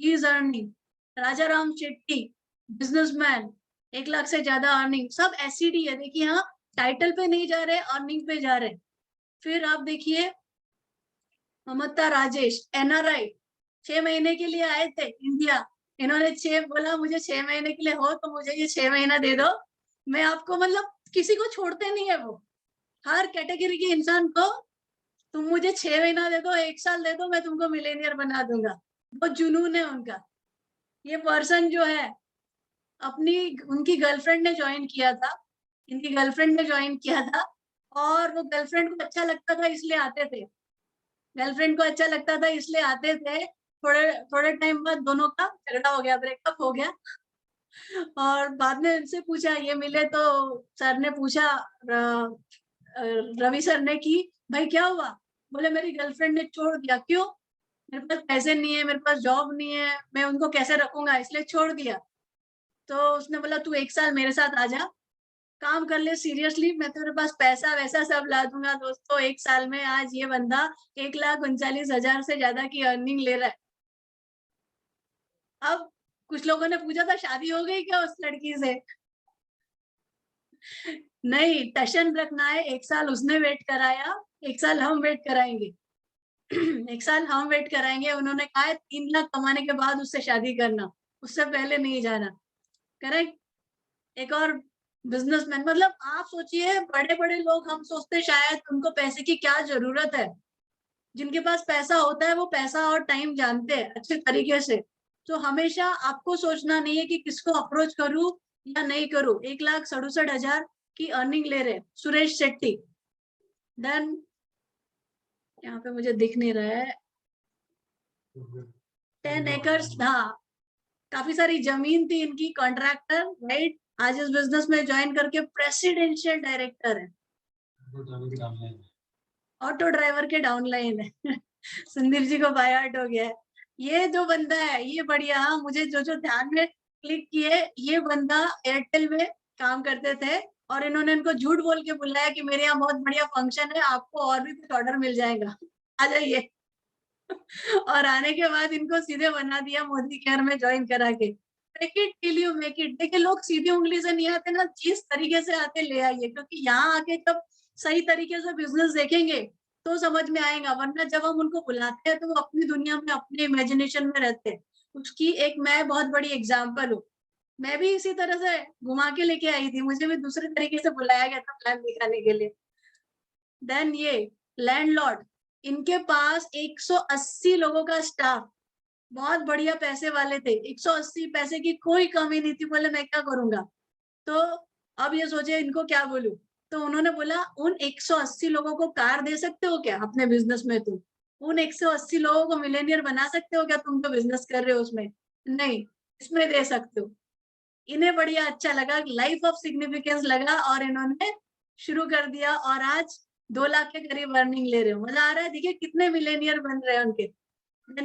is earning. Raja Ram Shetty, businessman, 1 lakh से ज्यादा अर्निंग, सब एसईडी है। देखिए हाँ, टाइटल पे नहीं जा रहे, अर्निंग पे जा रहे। फिर आप देखिए ममता राजेश, एनआरआई, 6 महीने के लिए आए थे इंडिया। इन्होंने बोला मुझे 6 महीने के लिए हो तो मुझे ये 6 महीना दे दो, मैं आपको, मतलब किसी को छोड़ते नहीं है वो, हर कैटेगरी के इंसान को, तुम मुझे 6 महीना दे दो, 1 साल दे दो, मैं तुमको मिलेनियर बना दूंगा। बहुत जुनून है उनका। ये पर्सन जो है अपनी, उनकी गर्लफ्रेंड ने ज्वाइन किया था, इनकी गर्लफ्रेंड ने ज्वाइन किया था, और वो गर्लफ्रेंड को अच्छा लगता था इसलिए आते थे, गर्लफ्रेंड को अच्छा लगता था इसलिए आते थे। थोड़े टाइम बाद दोनों का झगड़ा हो गया, ब्रेकअप हो गया। और बाद में इनसे पूछा, ये मिले तो सर ने पूछा, रवि सर ने, कि भाई क्या हुआ? बोले मेरी गर्लफ्रेंड ने छोड़ दिया। क्यों? मेरे पास पैसे नहीं है, मेरे पास जॉब नहीं है, मैं उनको कैसे रखूंगा, इसलिए छोड़ दिया। तो उसने बोला तू 1 साल मेरे साथ आ जा, काम कर ले सीरियसली, मैं तेरे पास पैसा वैसा सब ला दूंगा। दोस्तों 1 साल में आज ये बंदा 1,39,000 से ज्यादा की अर्निंग ले रहा है। अब कुछ लोगों ने पूछा था शादी हो गई क्या उस लड़की से? नहीं, टशन रखना है। 1 साल उसने वेट कराया, 1 साल हम वेट कराएंगे। 1 साल हम वेट कराएंगे। उन्होंने कहा है 3 लाख कमाने के बाद उससे शादी करना, उससे पहले नहीं जाना। करेक्ट। एक और बिजनेसमैन, मतलब आप सोचिए, बड़े बड़े लोग, हम सोचते शायद उनको पैसे की क्या जरूरत है, जिनके पास पैसा होता है वो पैसा और टाइम जानते हैं अच्छे तरीके से। तो हमेशा आपको सोचना नहीं है कि किसको अप्रोच करूं या नहीं करूं। 1,67,000 की अर्निंग ले रहे सुरेश शेट्टी। देन यहाँ पे मुझे दिख नहीं रहा है, 10 एकर्स, हाँ, काफी सारी जमीन थी इनकी, कॉन्ट्रैक्टर, राइट। आज इस बिजनेस में ज्वाइन करके प्रेसिडेंशियल डायरेक्टर है, ऑटो ड्राइवर के डाउनलाइन है। सुंदर जी को बाय आउट हो गया है। ये जो बंदा है ये बढ़िया, हाँ, मुझे जो ध्यान में क्लिक किए, ये बंदा एयरटेल में काम करते थे, और इन्होंने इनको झूठ बोल के बुलाया कि मेरे यहाँ बहुत बढ़िया फंक्शन है, आपको और भी कुछ ऑर्डर मिल जाएगा, आ जाइए। और आने के बाद इनको सीधे बना दिया मोदी केयर में ज्वाइन करा के। Break it till you make it. देखिए लोग सीधी उंगली से नहीं आते ना, जिस तरीके से आते ले आइए, क्योंकि यहाँ आके जब सही तरीके से बिजनेस देखेंगे तो समझ में आएगा, वरना जब हम उनको बुलाते हैं तो वो अपनी दुनिया में अपने इमेजिनेशन में रहते हैं। उसकी एक मैं बहुत बड़ी एग्जाम्पल हूँ। मैं भी इसी तरह से घुमा के लेके आई थी, मुझे भी दूसरे तरीके से बुलाया गया था प्लान दिखाने के लिए। देन ये लैंडलॉर्ड, इनके पास 180 लोगों का स्टाफ, बहुत बढ़िया पैसे वाले थे, 180 पैसे की कोई कमी नहीं थी। बोले मैं क्या करूंगा, तो अब ये सोचे इनको क्या बोलूं, तो उन्होंने बोला उन 180 लोगों को कार दे सकते हो क्या अपने बिजनेस में, तुम उन 180 लोगों को मिलेनियर बना सकते हो क्या, तुम तो बिजनेस कर रहे हो उसमें, नहीं इसमें दे सकते हो। इन्हें बढ़िया अच्छा लगा, लाइफ ऑफ सिग्निफिकेंस लगा, और इन्होंने शुरू कर दिया, और आज 2 लाख के करीब अर्निंग ले रहे हो। मजा आ रहा है, देखिए कितने मिलेनियर बन रहे हैं उनके।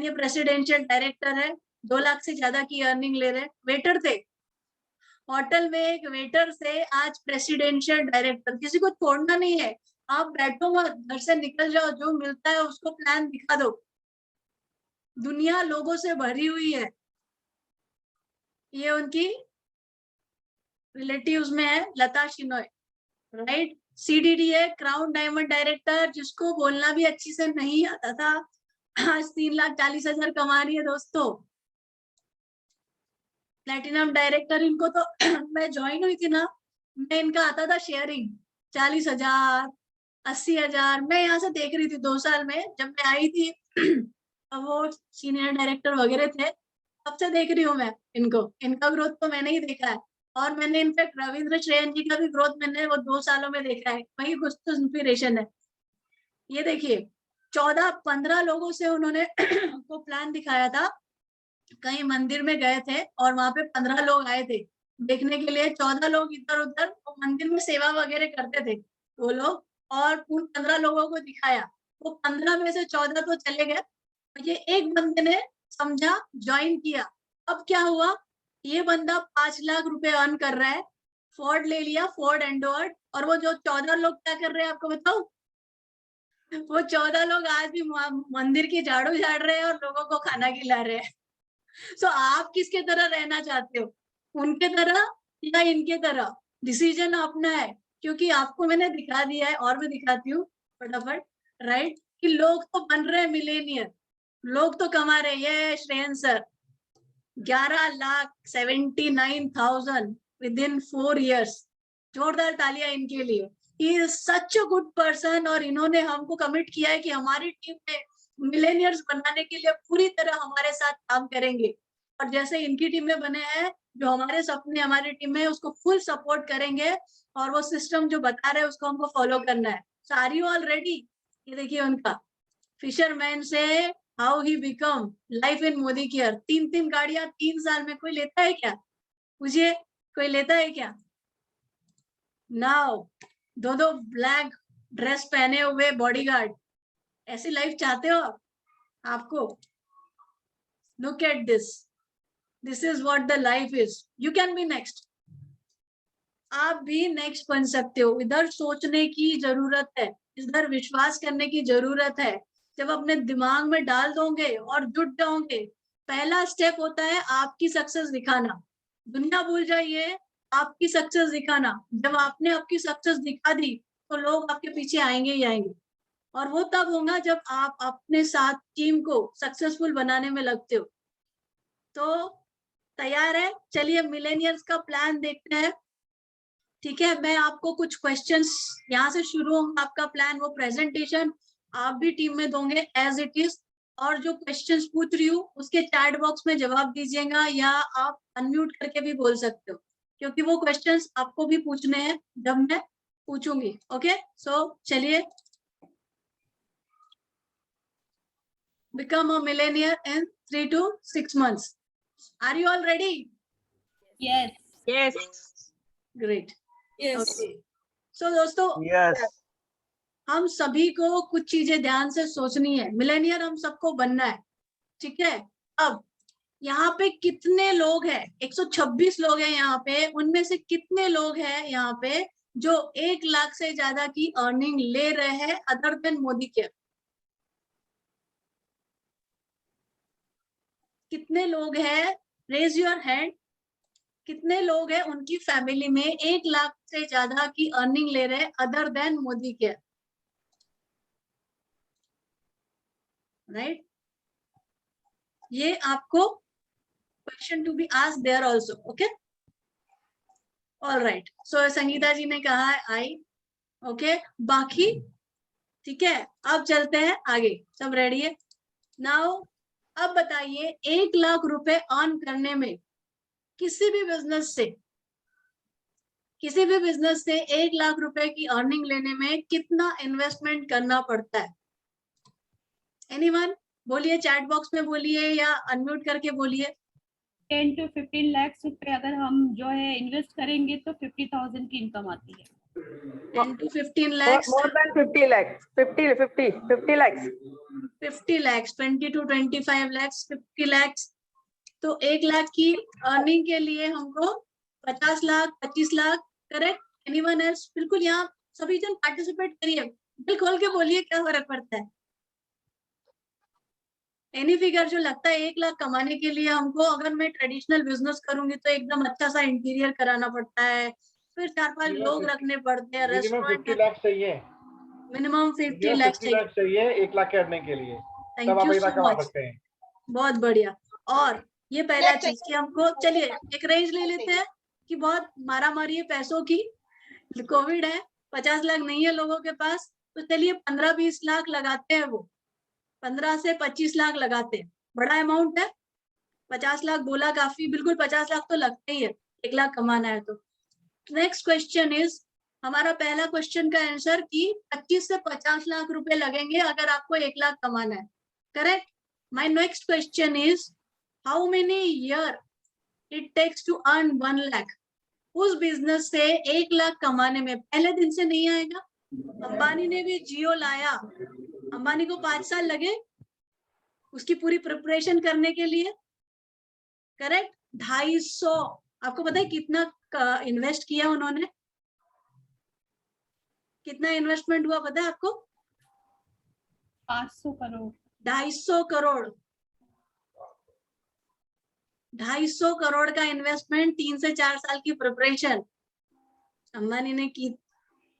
ये प्रेसिडेंशियल डायरेक्टर है, 2 लाख से ज्यादा की अर्निंग ले रहे हैं। वेटर थे, होटल में एक वेटर से आज प्रेसिडेंशियल डायरेक्टर। किसी को छोड़ना नहीं है, आप बैठो मत, घर से निकल जाओ, जो मिलता है उसको प्लान दिखा दो। दुनिया लोगों से भरी हुई है। ये उनकी रिलेटिव्स में है, लता शिनोय, राइट। सीडीडी है, क्राउन डायमंड डायरेक्टर, जिसको बोलना भी अच्छी से नहीं आता था, आज 3,40,000 कमा रही है दोस्तों। प्लेटिनम डायरेक्टर, इनको तो मैं ज्वाइन हुई थी ना, मैं इनका आता था शेयरिंग 40,000 80,000, मैं यहाँ से देख रही थी 2 साल में, जब मैं आई थी अब वो सीनियर डायरेक्टर वगैरह थे, तब से देख रही हूँ मैं इनको। इनका ग्रोथ तो मैंने ही देखा है, और मैंने इनफैक्ट रविंद्र श्रेयन जी का भी ग्रोथ मैंने वो 2 सालों में देखा है, वही कुछ तो इंस्पिरेशन है। ये देखिए 14-15 लोगों से उन्होंने को प्लान दिखाया था, कहीं मंदिर में गए थे और वहां पे 15 लोग आए थे देखने के लिए, 14 लोग इधर उधर, वो मंदिर में सेवा वगैरह करते थे वो लोग, और उन 15 लोगों को दिखाया। वो 15 में से 14 तो चले गए, ये एक बंदे ने समझा, ज्वाइन किया। अब क्या हुआ, ये बंदा 5 लाख रुपए अर्न कर रहा है, फोर्ड ले लिया, फोर्ड एंडोवर्ड, और वो जो 14 लोग क्या कर रहे हैं आपको बताऊं, वो 14 लोग आज भी मंदिर की झाड़ू झाड़ रहे हैं और लोगों को खाना खिला रहे हैं। सो आप किसके तरह रहना चाहते हो, उनके तरह या इनके तरह, डिसीजन अपना है। क्योंकि आपको मैंने दिखा दिया है, और भी दिखाती हूँ फटाफट, राइट, कि लोग तो बन रहे हैं मिलेनियर, लोग तो कमा रहे हैं। ये Shreyan sir 11,79,000 with in 4 years, जोरदार तालियां इनके लिए। He is such a good person, और इन्होंने हमको कमिट किया है कि हमारी टीम में मिलेनियर्स बनाने के लिए पूरी तरह हमारे साथ काम करेंगे, और जैसे इनकी टीम में बने हैं, जो हमारे सपने हमारी टीम में, उसको फुल सपोर्ट करेंगे, और वो सिस्टम जो बता रहे हैं उसको हमको फॉलो करना है। सो आर यू ऑल रेडी? ये देखिए उनका फिशरमैन से how he become life in Modi care, 3 गाड़ियां 3 साल में, कोई लेता है क्या, मुझे कोई लेता है क्या? नाउ 2 ब्लैक ड्रेस पहने हुए बॉडीगार्ड, ऐसी लाइफ चाहते हो आप? आपको look at this is what the life is. You can be next, आप भी नेक्स्ट बन सकते हो। इधर सोचने की जरूरत है, इधर विश्वास करने की जरूरत है। जब अपने दिमाग में डाल दोगे और जुट जाओगे, पहला स्टेप होता है आपकी सक्सेस दिखाना। दुनिया भूल जाइए, आपकी सक्सेस दिखाना। जब आपने आपकी सक्सेस दिखा दी तो लोग आपके पीछे आएंगे ही आएंगे, और वो तब होगा जब आप अपने साथ टीम को सक्सेसफुल बनाने में लगते हो। तो तैयार है? चलिए मिलेनियर्स का प्लान देखते हैं। ठीक है, मैं आपको कुछ क्वेश्चंस, यहाँ से शुरू होगा आपका प्लान, वो प्रेजेंटेशन आप भी टीम में दोगे एज इट इज, और जो क्वेश्चंस पूछ रही हूँ उसके चैट बॉक्स में जवाब दीजिएगा, या आप अनम्यूट करके भी बोल सकते हो, क्योंकि वो क्वेश्चंस आपको भी पूछने हैं जब मैं पूछूंगी। ओके, सो चलिए, become a millionaire in 3 to 6 months. Are you all ready? Yes. Yes. Great. Yes. Okay. So दोस्तों, यस हम सभी को कुछ चीजें ध्यान से सोचनी है। मिलेनियर हम सबको बनना है, ठीक है। अब यहाँ पे कितने लोग हैं? 126 लोग हैं यहाँ पे, उनमें से कितने लोग हैं यहाँ पे जो 1 लाख से ज्यादा की अर्निंग ले रहे हैं अदर देन मोदी केयर? कितने लोग हैं? रेज योर हैंड कितने लोग हैं उनकी फैमिली में 1 लाख से ज्यादा की अर्निंग ले रहे हैं other than Modicare, right? ये आपको question to be asked there also, okay? All right, so Sangeeta ji ने कहा है आई, ओके, बाकी ठीक है। अब चलते हैं आगे, सब रेडी है? नाउ अब बताइए 1 लाख रुपए अर्न करने में किसी भी बिजनेस से 1 लाख रुपए की अर्निंग लेने में कितना इन्वेस्टमेंट करना पड़ता है? एनीवन? बोलिए, चैट बॉक्स में बोलिए या अनम्यूट करके बोलिए। 10 to 15 लाख रुपए अगर हम जो है इन्वेस्ट करेंगे तो 50,000 की इनकम आती है। 10 to 15 lakhs, More than 50 lakhs. 50 lakhs. 50 lakhs, 20 to 25 lakhs, 50 lakhs। तो 1 लाख की अर्निंग के लिए हमको 50 lakh, 25 lakh, correct? Anyone else? बिल्कुल, यहाँ सभी जन पार्टिसिपेट करिए, दिल खोल के बोलिए, क्या फर्क पड़ता है? एनी फिगर जो लगता है 1 लाख कमाने के लिए हमको, अगर मैं ट्रेडिशनल बिजनेस करूंगी तो एकदम अच्छा सा इंटीरियर कराना पड़ता है, फिर 4-5 लोग रखने पड़ते हैं, मिनिमम 50 रेस्टोरेंट, लाख चाहिए, मिनिमम 50 लाख चाहिए 1 लाख करने के लिए, थैंक तब आप यू 1 लाख सो कमा मच, सकते हैं। बहुत बढ़िया। और ये पहला चीज कि हमको, चलिए एक रेंज ले लेते हैं कि बहुत मारा मारी है पैसों की, कोविड है, 50 लाख नहीं है लोगों के पास, तो चलिए 15-20 लाख लगाते हैं, वो 15 से 25 लाख लगाते हैं, बड़ा अमाउंट है। 50 लाख बोला काफी, बिल्कुल 50 लाख तो लगते ही है 1 लाख कमाना है तो। नेक्स्ट क्वेश्चन इज, हमारा पहला क्वेश्चन का आंसर कि 25 से 50 लाख रुपए लगेंगे अगर आपको 1 लाख कमाना है, correct? My next question is, how many year it takes to earn 1 lakh? उस बिजनेस से 1 लाख कमाने में पहले दिन से नहीं आएगा। अंबानी ने भी जियो लाया, अंबानी को 5 साल लगे उसकी पूरी प्रिपरेशन करने के लिए, करेक्ट? 250, आपको पता है कितना इन्वेस्ट किया उन्होंने? कितना इन्वेस्टमेंट हुआ पता है आपको? 500 करोड़। 250 करोड़, 250 करोड़ का इन्वेस्टमेंट, 3 से 4 साल की प्रिपरेशन अंबानी ने की।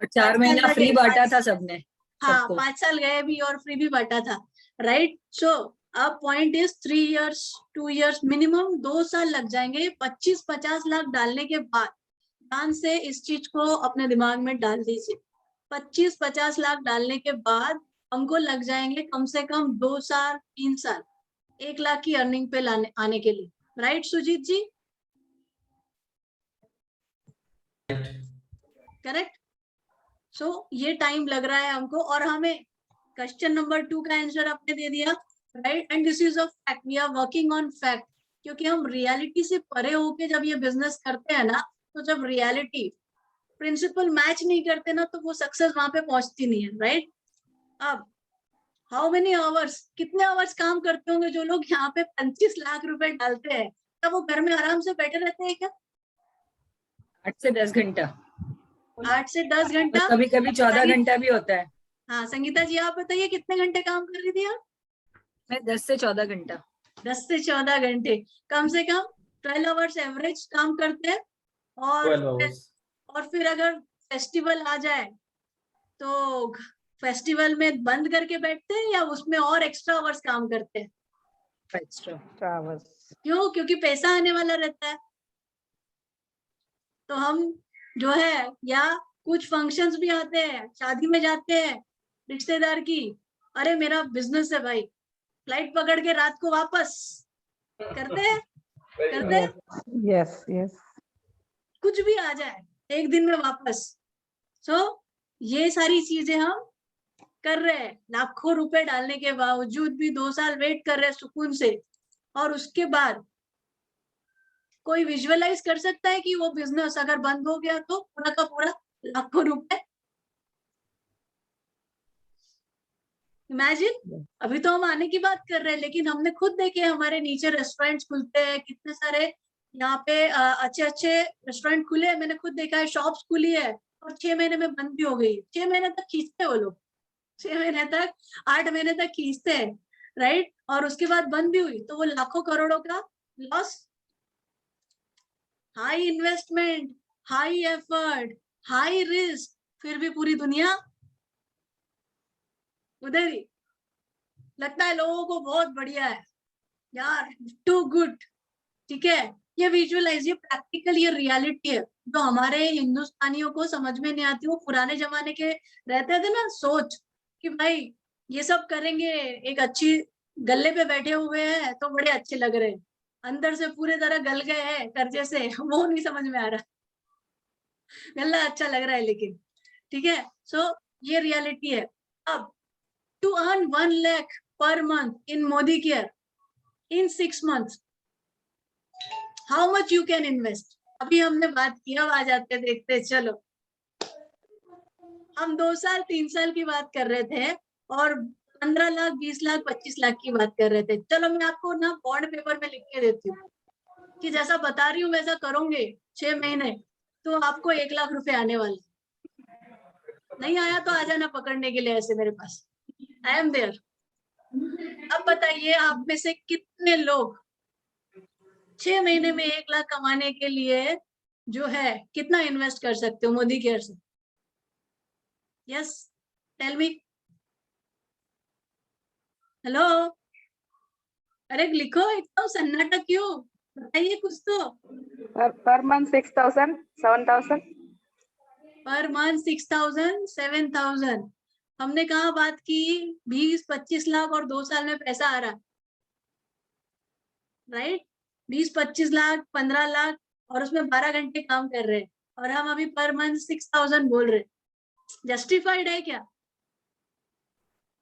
4 महीना फ्री बांटा था सबने। हाँ, 5 साल गए भी और फ्री भी बांटा था, राइट? सो अब point is 3 years, 2 years, minimum 2 साल लग जाएंगे 25-50 लाख डालने के बाद। ध्यान से इस चीज को अपने दिमाग में डाल दीजिए, 25-50 लाख डालने के बाद हमको लग जाएंगे कम से कम 2 साल 3 साल 1 लाख की अर्निंग पे आने के लिए, राइट सुजीत जी? करेक्ट? सो ये टाइम लग रहा है हमको, और हमें क्वेश्चन नंबर 2 का आंसर आपने दे दिया, right? And this is a fact, we are working on fact, क्योंकि हम रियलिटी से परे होके जब ये बिजनेस करते हैं ना, तो जब रियलिटी प्रिंसिपल मैच नहीं करते ना, तो वो सक्सेस वहां पे पहुंचती नहीं है, राइट? अब हाउ मेनी आवर्स, कितने आवर्स काम करते होंगे जो लोग यहाँ पे 25 लाख रुपए डालते हैं? क्या वो घर में आराम से बैठे रहते हैं क्या? 8 से 10 घंटा, 8 से 10 घंटा, कभी कभी 14 घंटा भी होता है। हाँ संगीता जी आप बताइए कितने घंटे काम कर रही थी आप? मैं 10 से 14 घंटा। 10 से 14 घंटे, कम से कम 12 आवर्स एवरेज काम करते हैं। और फिर अगर फेस्टिवल आ जाए तो फेस्टिवल में बंद करके बैठते हैं या उसमें और एक्स्ट्रा आवर्स काम करते हैं? Extra Hours. क्यों? क्योंकि पैसा आने वाला रहता है। तो हम जो है, या कुछ फंक्शंस भी आते हैं, शादी में जाते हैं रिश्तेदार की, अरे मेरा बिजनेस है भाई, फ्लाइट पकड़ के रात को वापस, करते हैं? करते हैं? Yes, yes. कुछ भी आ जाए एक दिन में वापस। सो ये सारी चीजें हम कर रहे हैं, लाखों रुपए डालने के बावजूद भी 2 साल वेट कर रहे हैं सुकून से, और उसके बाद कोई विजुअलाइज कर सकता है कि वो बिजनेस अगर बंद हो गया तो पूरा का पूरा लाखों रुपए? इमेजिन, अभी तो हम आने की बात कर रहे हैं, लेकिन हमने खुद देखे हमारे नीचे रेस्टोरेंट्स खुलते हैं, कितने सारे यहाँ पे अच्छे अच्छे रेस्टोरेंट खुले हैं, मैंने खुद देखा है, शॉप्स खुली है, और 6 महीने में बंद भी हो गई। 6 महीने तक खींचते हैं वो लोग, 6 महीने तक, 8 महीने तक खींचते हैं, राइट? और उसके बाद बंद भी हुई तो वो लाखों करोड़ों का loss high investment, high effort, high risk, फिर भी पूरी दुनिया उधर ही। लगता है लोगों को बहुत बढ़िया है यार, टू गुड। ठीक है, ये विजुअलाइज, ये प्रैक्टिकल, ये रियलिटी है जो हमारे हिंदुस्तानियों को समझ में नहीं आती। वो पुराने जमाने के रहते थे ना सोच कि भाई ये सब करेंगे, एक अच्छी गल्ले पे बैठे हुए हैं तो बड़े अच्छे लग रहे हैं, अंदर से पूरे तरह गल गए हैं कर्जे से, वो नहीं समझ में आ रहा। गल्ला अच्छा लग रहा है लेकिन, ठीक है। सो ये रियलिटी है। अब to earn 1 lakh per month in Modi care in 6 months, how much you can invest. अभी हमने बात की, अब आ जाते देखते। चलो, हम 2 साल 3 साल की बात कर रहे थे और 15 लाख 20 लाख 25 लाख की बात कर रहे थे। चलो मैं आपको ना बॉन्ड पेपर में लिख के देती हूँ कि जैसा बता रही हूँ वैसा करोगे 6 महीने तो आपको 1 लाख रुपए आने वाले। नहीं आया तो आ जाना पकड़ने के लिए ऐसे मेरे पास, आई एम देयर। अब बताइए आप में से कितने लोग 6 महीने में 1 लाख कमाने के लिए जो है कितना इन्वेस्ट कर सकते हो मोदी केयर से? Yes, tell me. हेलो, अरे लिखो, एकदम सन्नाटा क्यों, बताइए कुछ तो। Per month 6,000, 7,000. Per month 6,000 7,000। हमने कहा बात की 20-25 लाख और 2 साल में पैसा आ रहा, राइट? 20-25 लाख 15 लाख और उसमें 12 घंटे काम कर रहे हैं और हम अभी पर मंथ 6,000 बोल रहे। जस्टिफाइड है क्या?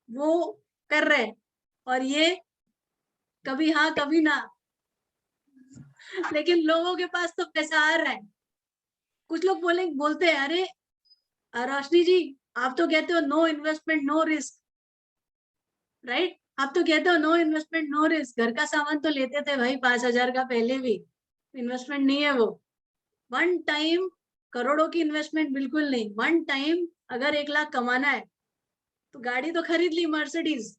वो कर रहे और ये कभी हाँ कभी ना, लेकिन लोगों के पास तो पैसा आ रहा है। कुछ लोग बोलते हैं अरे रोशनी जी आप तो कहते हो no investment no risk, right? आप तो कहते हो नो इन्वेस्टमेंट नो रिस्क। घर का सामान तो लेते थे भाई 5,000 का, पहले भी इन्वेस्टमेंट नहीं है वो। 1 टाइम करोड़ों की इन्वेस्टमेंट बिल्कुल नहीं। 1 टाइम अगर 1 लाख कमाना है तो गाड़ी तो खरीद ली मर्सिडीज,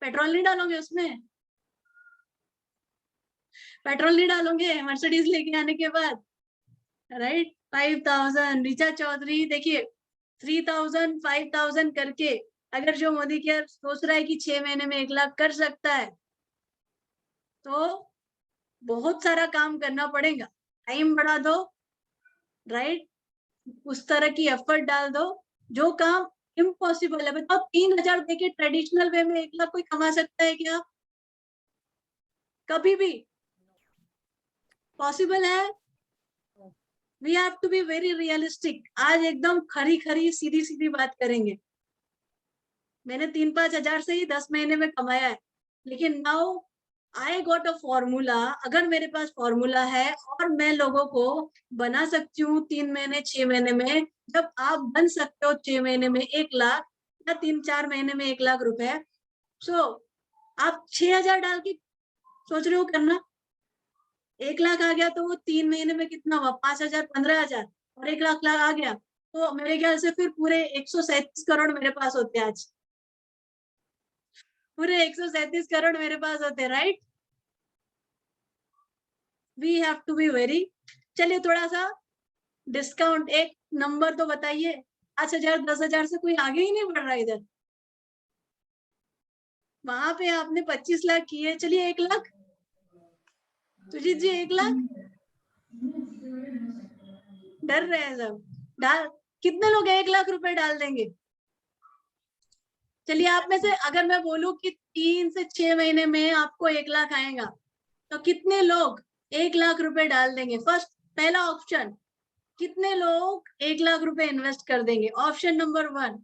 पेट्रोल नहीं डालोगे उसमें? पेट्रोल नहीं डालोगे मर्सिडीज लेके आने के बाद, राइट? 5,000 ऋचा चौधरी देखिए 3,000 5,000 करके अगर जो मोदी केयर सोच रहा है कि 6 महीने में 1 लाख कर सकता है तो बहुत सारा काम करना पड़ेगा। टाइम बढ़ा दो, राइट? उस तरह की एफर्ट डाल दो जो काम इम्पॉसिबल है। बताओ 3,000 देके ट्रेडिशनल वे में 1 लाख कोई कमा सकता है क्या? कभी भी पॉसिबल है? We have to be very realistic. आज एकदम खरी खरी सीधी सीधी बात करेंगे। मैंने 3-5 हजार से ही 10 महीने में कमाया है, लेकिन now I got a formula. अगर मेरे पास फॉर्मूला है और मैं लोगों को बना सकती हूँ 3 महीने 6 महीने में, जब आप बन सकते हो 6 महीने में 1 लाख या 3-4 महीने में 1 लाख रुपए, सो आप 6,000 डाल के सोच रहे हो करना, 1 लाख आ गया तो वो 3 महीने में कितना हुआ? 5,000 15,000 और 1 लाख आ गया तो मेरे ख्याल से फिर पूरे 137 करोड़ मेरे पास होते आज। पूरे 137 करोड़ मेरे पास होते, right? We have to be very. चलिए थोड़ा सा डिस्काउंट, एक नंबर तो बताइए। 5,000 10,000 से कोई आगे ही नहीं बढ़ रहा इधर। वहां पे आपने 25 लाख किए, चलिए 1 लाख। सुजीत जी 1 लाख, डर रहे हैं सब। डाल, कितने लोग 1 लाख रुपए डाल देंगे? चलिए आप में से अगर मैं बोलूं कि 3 से 6 महीने में आपको 1 लाख आएगा तो कितने लोग 1 लाख रुपए डाल देंगे? फर्स्ट, पहला ऑप्शन, कितने लोग 1 लाख रुपए इन्वेस्ट कर देंगे? ऑप्शन नंबर 1,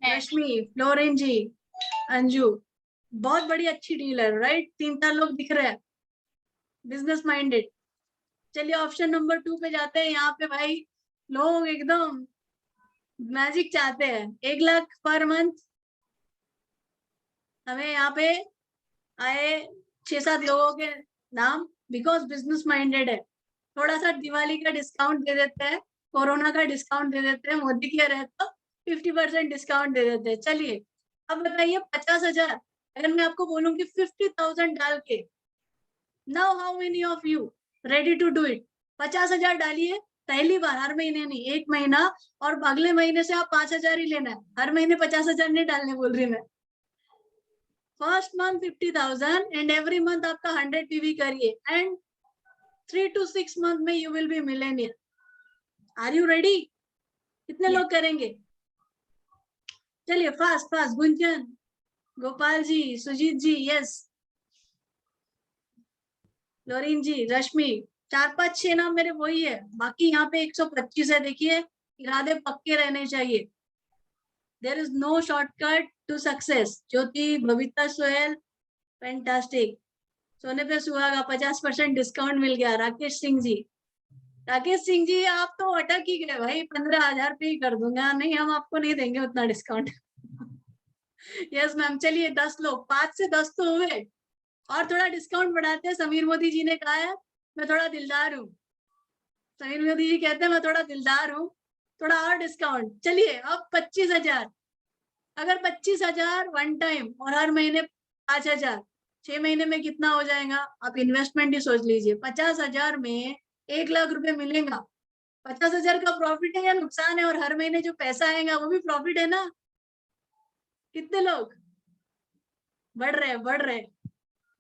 रश्मि, फ्लोरिन जी, अंजू। बहुत बड़ी अच्छी डील है, राइट? 3-4 लोग दिख रहे हैं बिजनेस माइंडेड। चलिए ऑप्शन नंबर 2 पे जाते हैं। यहाँ पे भाई लोग एकदम मैजिक चाहते हैं। 1 लाख पर मंथ। हमें यहाँ पे आए 6-7 लोगों के नाम, बिकॉज बिजनेस माइंडेड है। थोड़ा सा दिवाली का डिस्काउंट दे देते हैं, कोरोना का डिस्काउंट दे देते हैं, मोदी की है तो 50% डिस्काउंट दे देते हैं। चलिए अब बताइए 50,000 अगर मैं आपको बोलूं कि 50,000 डाल के, now how many of you ready to do it? 50,000 डालिए पहली बार, हर महीने नहीं, 1 महीना, और अगले महीने से आप 5,000 ही लेना है, हर महीने 50,000 नहीं डालने बोल रही मैं। First month 50,000 and every month आपका 100 पीवी करिए, एंड 3 to 6 मंथ में you will be millionaire. Are you ready? कितने लोग करेंगे? चलिए fast fast, Gunjan, Gopal ji, Sujeet ji, yes, Loreen ji, Rashmi, 4 5 6 नाम मेरे वही है, बाकी यहाँ पे 125 है। देखिए इरादे पक्के रहने चाहिए। There is no shortcut to success. Jyoti, Babita, Sohail, fantastic. सोने पे सुहागा, 50% डिस्काउंट मिल गया। राकेश सिंह जी, राकेश सिंह जी आप तो अटक ही गए भाई, 15,000 पे ही कर दूंगा। नहीं, हम आपको नहीं देंगे उतना डिस्काउंट। Yes ma'am. चलिए 10 लोग, 5 से 10 तो हुए, और थोड़ा डिस्काउंट बढ़ाते हैं। समीर मोदी जी ने कहा है मैं थोड़ा दिलदार हूँ, समीर मोदी जी कहते हैं मैं थोड़ा दिलदार हूँ, थोड़ा और डिस्काउंट। चलिए अब 25,000। अगर 25,000 वन टाइम और हर महीने 5,000, 6 महीने में कितना हो जाएगा? आप इन्वेस्टमेंट ही सोच लीजिए। 50,000 में 1,00,000 रुपए मिलेगा। 50,000 का प्रॉफिट है या नुकसान है? और हर महीने जो पैसा आएगा वो भी प्रॉफिट है ना? कितने लोग? बढ़ रहे, बढ़ रहे।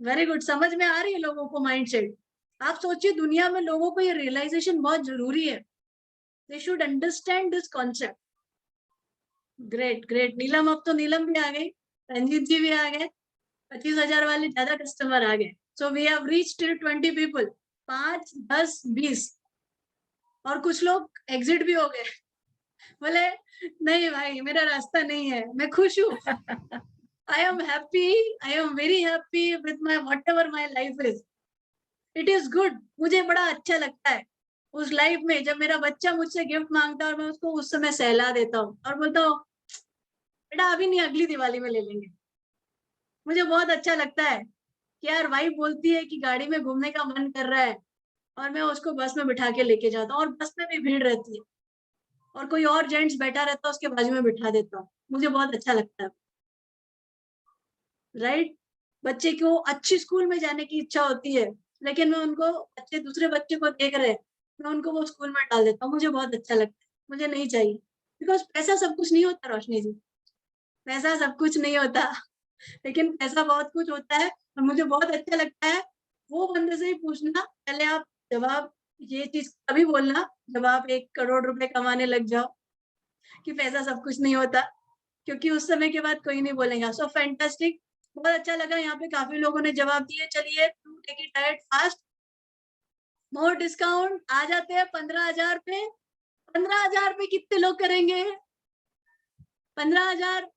वेरी गुड, समझ में आ रही है लोगों को माइंडसेट। आप सोचिए, दुनिया में लोगों को ये रियलाइजेशन बहुत जरूरी है। They should understand this concept. Great great. Neelam, अब तो नीलम भी आ गई, रंजीत जी भी आ गए, 25,000 वाले ज्यादा कस्टमर आ गए। So we have reached 20 people, 5 10 20, और कुछ लोग एग्जिट भी हो गए। बोले नहीं भाई मेरा रास्ता नहीं है, मैं खुश हूँ। I am happy, I am very happy with my whatever my life is. It is good. मुझे बड़ा अच्छा लगता है उस लाइफ में जब मेरा बच्चा मुझसे गिफ्ट मांगता है और मैं उसको उस समय सहला देता हूँ और बोलता हूँ बेटा अभी नहीं, अगली दिवाली में ले लेंगे। मुझे बहुत अच्छा लगता है कि यार वाइफ बोलती है कि गाड़ी में घूमने का मन कर रहा है और मैं उसको बस में बिठा के लेके जाता हूँ, और बस में भी भीड़ रहती है और कोई और जेंट्स बैठा रहता है उसके बाजू में बिठा देता हूँ। मुझे बहुत अच्छा लगता है। राइट? बच्चे को अच्छी स्कूल में जाने की इच्छा होती है, लेकिन मैं उनको अच्छे दूसरे बच्चे को देख रहे, मैं उनको वो स्कूल में डाल देता हूँ। मुझे बहुत अच्छा लगता है। मुझे नहीं चाहिए, बिकॉज पैसा सब कुछ नहीं होता रोशनी जी, पैसा सब कुछ नहीं होता, लेकिन पैसा बहुत कुछ होता है। और मुझे बहुत अच्छा लगता है वो बंदे से ही पूछना, पहले आप जवाब ये चीज तभी बोलना जब आप 1 करोड़ रुपए कमाने लग जाओ, कि पैसा सब कुछ नहीं होता, क्योंकि उस समय के बाद कोई नहीं बोलेगा। सो फैंटास्टिक, बहुत अच्छा लगा, यहाँ पे काफी लोगों ने जवाब दिए। चलिए take it direct fast, more discount आ जाते हैं 15,000 पे। 15,000 पे कितने लोग करेंगे? 15,000,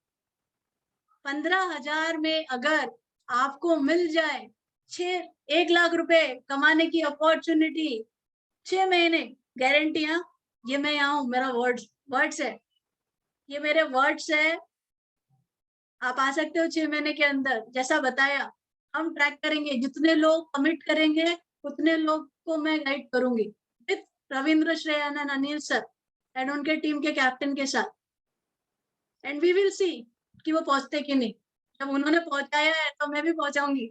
15,000 में अगर आपको मिल जाए 1,00,000 रुपए कमाने की अपॉर्चुनिटी, 6 महीने गारंटी। हाँ, ये मैं यहाँ हूँ, मेरा वर्ड्स है, ये मेरे वर्ड्स है। आप आ सकते हो 6 महीने के अंदर, जैसा बताया हम ट्रैक करेंगे। जितने लोग कमिट करेंगे उतने लोग को मैं गाइड करूंगी with Ravindra, Shreyanand, Anil sir and उनके टीम के कैप्टन के साथ, एंड वी विल सी कि वो पहुंचते कि नहीं। जब उन्होंने पहुंचाया है तो मैं भी पहुंचाऊंगी,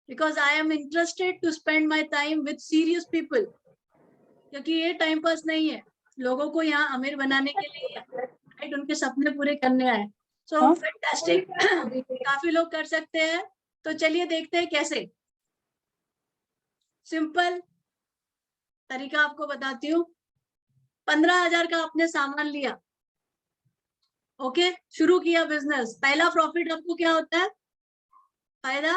because I am interested to spend my time with serious people, क्योंकि ये टाइम पास नहीं है। लोगों को यहाँ अमीर बनाने के लिए, राइट, उनके सपने पूरे करने आए। सो फैंटास्टिक, काफी लोग कर सकते हैं। तो चलिए देखते हैं कैसे। सिंपल तरीका आपको बताती हूँ। 15,000 का आपने सामान लिया, ओके, शुरू किया बिजनेस। पहला प्रॉफिट आपको क्या होता है? फायदा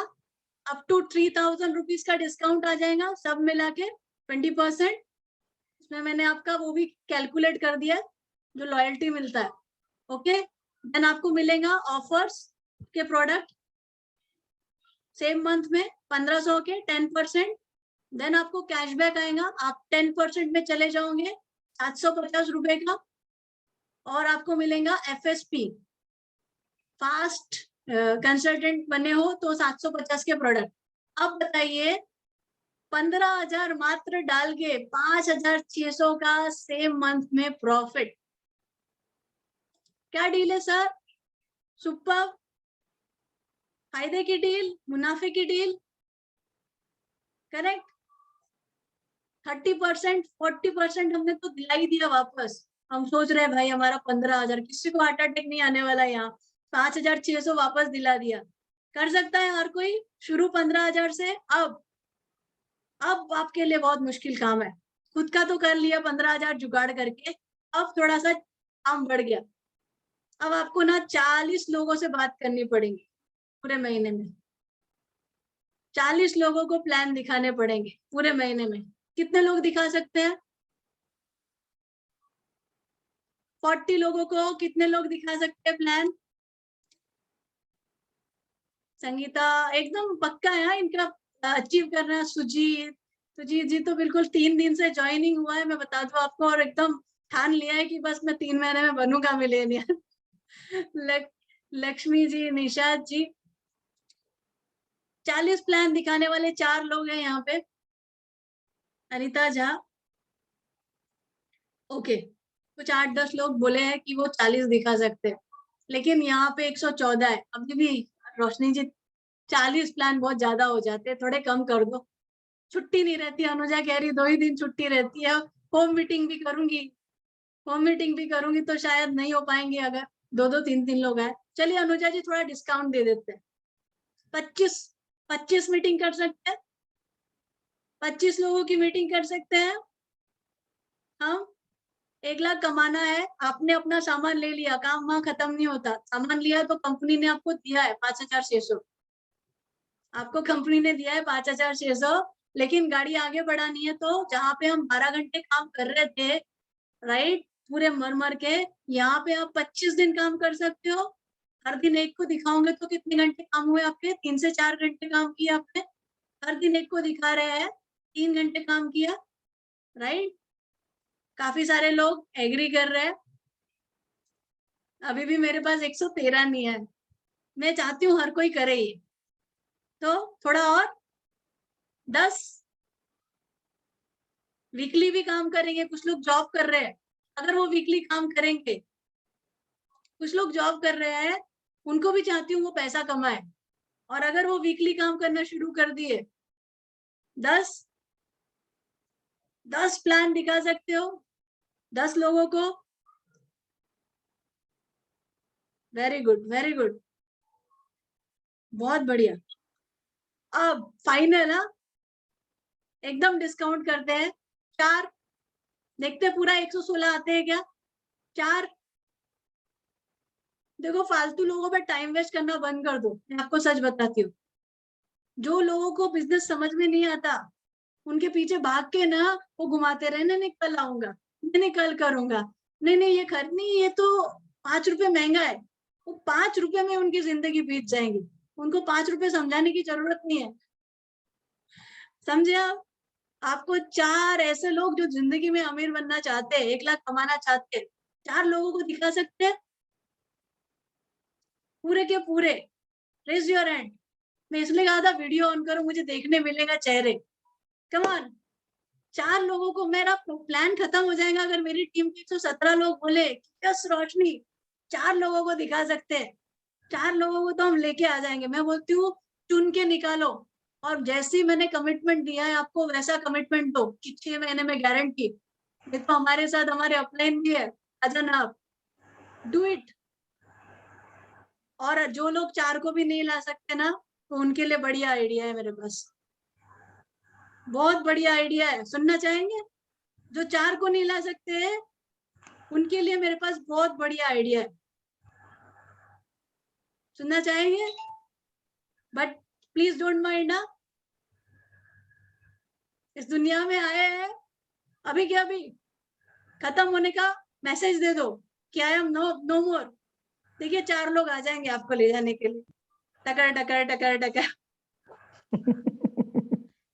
अप टू 3,000 रुपीज का डिस्काउंट आ जाएगा, सब मिला के 20%। इसमें मैंने आपका वो भी कैलकुलेट कर दिया जो लॉयल्टी मिलता है, ओके। देन आपको मिलेगा ऑफर्स के प्रोडक्ट सेम मंथ में 1,500 के 10%। देन आपको कैशबैक आएगा, आप 10% में चले जाओगे 750 रुपए का, और आपको मिलेगा FSP, फास्ट कंसल्टेंट बने हो तो 750 के प्रोडक्ट। अब बताइए 15,000 मात्र डाल के 5,600 का सेम मंथ में प्रॉफिट। क्या डील है सर? सुपर, फायदे की डील, मुनाफे की डील, करेक्ट। 30%, 40% हमने तो दिला ही दिया वापस। हम सोच रहे हैं भाई हमारा 15,000, किसी को हार्ट अटैक नहीं आने वाला। यहाँ 5,600 वापस दिला दिया। कर सकता है हर कोई शुरू 15,000 से। अब आपके लिए बहुत मुश्किल काम है। खुद का तो कर लिया 15,000 जुगाड़ करके, अब थोड़ा सा काम बढ़ गया। अब आपको ना 40 लोगों से बात करनी पड़ेगी पूरे महीने में। 40 लोगों को प्लान दिखाने पड़ेंगे पूरे महीने में। कितने लोग दिखा सकते हैं? 40 लोगों को कितने लोग दिखा सकते हैं प्लान? संगीता एकदम पक्का है हाँ, इनका अचीव करना है। सुजीत जी तो बिल्कुल 3 दिन से ज्वाइनिंग हुआ है, मैं बता दूं आपको, और एकदम ठान लिया है कि बस मैं 3 महीने में बनूंगा मिलेनियर। लक्ष्मी जी, निशाद जी, 40 प्लान दिखाने वाले 4 लोग हैं यहाँ पे। अनिता झा, ओके, कुछ 8-10 लोग बोले हैं कि वो 40 दिखा सकते हैं, लेकिन यहाँ पे 114 है अभी भी। रोशनी जी 40 प्लान बहुत ज्यादा हो जाते हैं, थोड़े कम कर दो। छुट्टी नहीं रहती, अनुजा कह रही 2 ही दिन छुट्टी रहती है। होम मीटिंग भी करूंगी तो शायद नहीं हो पाएंगे अगर 2-2, 3-3 लोग आए। चलिए अनुजा जी थोड़ा डिस्काउंट दे देते हैं। 25 मीटिंग कर सकते हैं, 25 लोगों की मीटिंग कर सकते हैं हम। 1 लाख कमाना है, आपने अपना सामान ले लिया, काम वहां खत्म नहीं होता। सामान लिया तो कंपनी ने आपको दिया है 5,600, आपको कंपनी ने दिया है 5,600, लेकिन गाड़ी आगे बढ़ानी है। तो जहाँ पे हम 12 घंटे काम कर रहे थे, राइट, पूरे मर मर के, यहाँ पे आप 25 दिन काम कर सकते हो। हर दिन एक को दिखाओगे तो कितने घंटे काम हुए आपके? 3 से 4 घंटे काम किया आपने। हर दिन एक को दिखा रहे हैं, 3 घंटे काम किया, राइट। काफी सारे लोग एग्री कर रहे हैं। अभी भी मेरे पास 113 नहीं है। मैं चाहती हूँ हर कोई करे ये, तो थोड़ा और 10 वीकली भी काम करेंगे। कुछ लोग जॉब कर रहे हैं, अगर वो वीकली काम करेंगे, कुछ लोग जॉब कर रहे हैं, उनको भी चाहती हूँ वो पैसा कमाए, और अगर वो वीकली काम करना शुरू कर दिए, 10 प्लान दिखा सकते हो 10 लोगों को। वेरी गुड, वेरी गुड, बहुत बढ़िया। अब फाइनल, एकदम डिस्काउंट करते हैं। 4 देखते पूरा 116 आते हैं क्या? 4 देखो, फालतू लोगों पे टाइम वेस्ट करना बंद कर दो। मैं आपको सच बताती हूँ, जो लोगों को बिजनेस समझ में नहीं आता, उनके पीछे भाग के ना वो घुमाते रहे ना, नहीं कल आऊंगा, नहीं कल करूंगा, नहीं ये नहीं, ये तो 5 रुपए महंगा है। वो 5 रुपए में उनकी जिंदगी बीत जाएंगी। उनको 5 रुपए समझाने की जरूरत नहीं है, समझे आप? आपको 4 ऐसे लोग जो जिंदगी में अमीर बनना चाहते हैं, 1 लाख कमाना चाहते हैं, 4 लोगों को दिखा सकते हैं पूरे के पूरे। Raise your hand. मैं इसलिए कहा था वीडियो ऑन करो, मुझे देखने मिलेगा चेहरे। कम ऑन, 4 लोगों को, मेरा प्लान खत्म हो जाएगा अगर मेरी टीम के 117 लोग बोले यस रोशनी 4 लोगों को दिखा सकते हैं। 4 लोगों को तो हम लेके आ जाएंगे। मैं बोलती हूँ चुन के निकालो, और जैसे ही मैंने कमिटमेंट दिया है आपको, वैसा कमिटमेंट दो कि 6 महीने में गारंटी। ये तो हमारे साथ हमारे अपलाइन भी है, अजन आप डू इट। और जो लोग 4 को भी नहीं ला सकते ना, तो उनके लिए बढ़िया आइडिया है मेरे पास, बहुत बढ़िया आइडिया है। सुनना चाहेंगे? जो 4 को नहीं ला सकते उनके लिए मेरे पास बहुत बढ़िया आइडिया है, सुनना चाहेंगे? बट प्लीज डोंट माइंड ना, इस दुनिया में आए हैं अभी के अभी, खत्म होने का मैसेज दे दो कि आई एम नो मोर। देखिए 4 लोग आ जाएंगे आपको ले जाने के लिए, टकर टकर टकर टकर।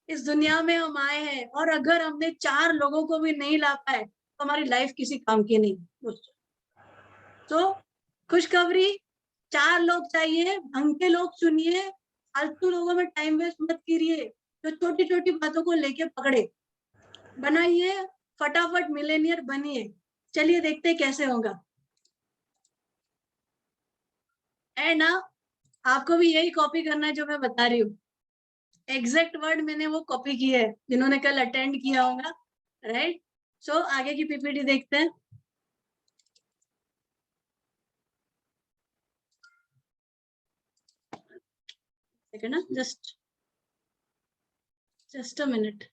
इस दुनिया में हम आए हैं, और अगर हमने 4 लोगों को भी नहीं ला पाए तो हमारी लाइफ किसी काम की नहीं। तो खुशखबरी, 4 लोग चाहिए, ढंग के लोग चुनिए, फालतू लोगों में टाइम वेस्ट मत कीजिए, जो छोटी छोटी बातों को लेके पकड़े। बनाइए, फटाफट मिलेनियर बनिए। चलिए देखते कैसे होगा। एंड ना, आपको भी यही कॉपी करना है जो मैं बता रही हूँ। एग्जैक्ट वर्ड मैंने वो कॉपी किए है जिन्होंने कल अटेंड किया होगा, राइट। सो आगे की पीपीटी देखते हैं। सेकंड ना, just a minute.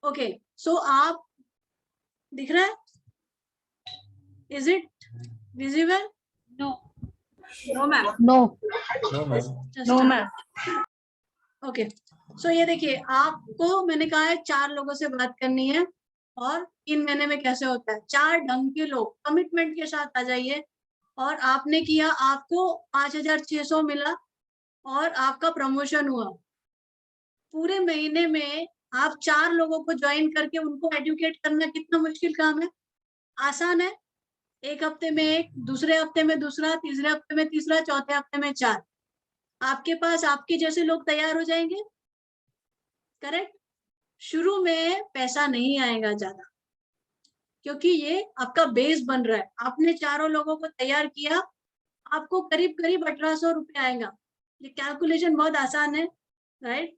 Okay, so आप दिख रहा है? Is it visible? No no ma'am. No no ma'am. Okay, so ये देखिए, आपको मैंने कहा है 4 लोगों से बात करनी है, और 3 महीने में कैसे होता है, 4 ढंग के लोग कमिटमेंट के साथ आ जाइए। और आपने किया, आपको 5,600 मिला और आपका प्रमोशन हुआ। पूरे महीने में आप 4 लोगों को ज्वाइन करके उनको एडुकेट करना कितना मुश्किल काम है? आसान है। एक हफ्ते में एक, दूसरे हफ्ते में दूसरा, तीसरे हफ्ते में तीसरा, चौथे हफ्ते में 4। आपके पास आपके जैसे लोग तैयार हो जाएंगे, करेक्ट। शुरू में पैसा नहीं आएगा ज्यादा, क्योंकि ये आपका बेस बन रहा है। आपने चारों लोगों को तैयार किया, आपको करीब करीब 1,800 रुपये आएगा। ये कैलकुलेशन बहुत आसान है, राइट।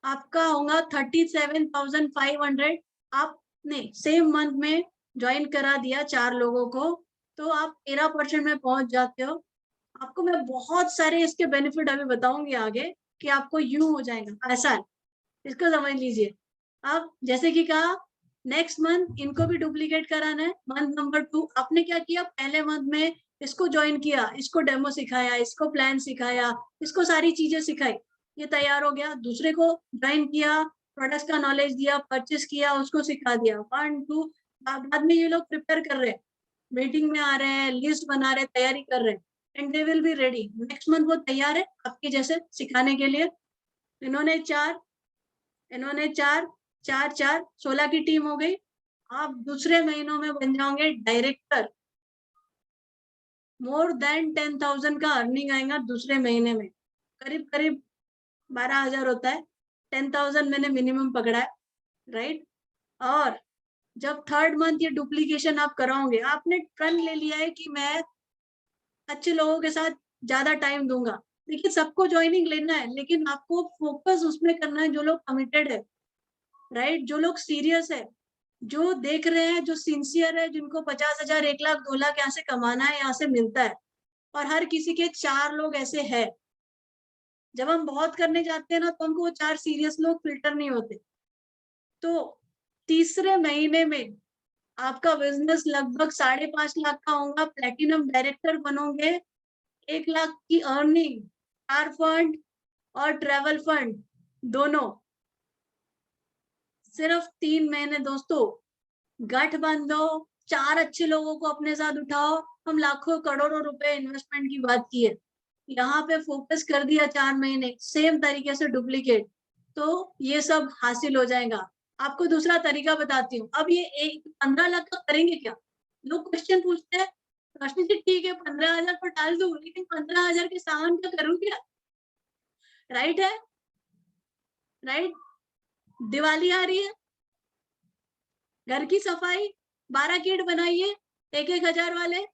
आपका होगा 37,500। आपने सेम मंथ में ज्वाइन करा दिया 4 लोगों को, तो आप 13% में पहुंच जाते हो। आपको मैं बहुत सारे इसके बेनिफिट अभी बताऊंगी आगे, कि आपको यूं हो जाएगा। ऐसा है, इसको समझ लीजिए। अब जैसे कि कहा, नेक्स्ट मंथ इनको भी डुप्लीकेट कराना है। मंथ नंबर 2 आपने क्या किया, पहले मंथ में इसको ज्वाइन किया, इसको डेमो सिखाया, इसको प्लान सिखाया, इसको सारी चीजें सिखाई, ये तैयार हो गया। दूसरे को ज्वाइन किया, प्रोडक्ट्स का नॉलेज दिया, परचेस किया, उसको सिखा दिया। 1 2 बाद में ये लोग प्रिपेयर कर रहे हैं, मीटिंग में आ रहे हैं, लिस्ट बना रहे हैं, तैयारी कर रहे हैं, and they will be ready. Next month वो तैयार है आपके जैसे सिखाने के लिए। इन्होंने 4 4 16 की टीम हो गई। आप दूसरे महीनों में बन जाओगे डायरेक्टर। मोर देन 10,000 का अर्निंग आएगा दूसरे महीने में। करीब करीब 12,000 होता है। 10,000 मैंने मिनिमम पकड़ा है, राइट। और जब 3rd मंथ ये डुप्लीकेशन आप कराओगे, आपने प्रण ले लिया है कि मैं अच्छे लोगों के साथ ज्यादा टाइम दूंगा। देखिए, सबको ज्वाइनिंग लेना है, लेकिन आपको फोकस उसमें करना है जो लोग कमिटेड है, राइट, जो लोग सीरियस है, जो देख रहे हैं, जो सिंसियर है, जिनको 50,000, 1 लाख, 2 लाख यहाँ से कमाना है, यहाँ से मिलता है। और हर किसी के 4 लोग ऐसे हैं। जब हम बहुत करने जाते हैं ना, तो हमको वो 4 सीरियस लोग फिल्टर नहीं होते। तो तीसरे महीने में आपका बिजनेस लगभग 5.5 लाख का होगा। प्लेटिनम डायरेक्टर बनोगे। 1 लाख की अर्निंग, कार फंड और ट्रेवल फंड दोनों। सिर्फ 3 महीने दोस्तों। गठ बांधो, 4 अच्छे लोगों को अपने साथ उठाओ। हम लाखों करोड़ों रुपए इन्वेस्टमेंट की बात की है, यहाँ पे फोकस कर दिया 4 महीने, सेम तरीके से डुप्लीकेट, तो ये सब हासिल हो जाएगा। आपको दूसरा तरीका बताती हूँ। अब ये 15 लाख का करेंगे क्या? लोग क्वेश्चन पूछते हैं, रोशनी जी ठीक है 15,000 को डाल दूं, लेकिन 15,000 के सामान का करूँ क्या? राइट है, राइट। दिवाली आ रही है, घर की सफाई, 12 किट बनाइए, 1,000 वाले।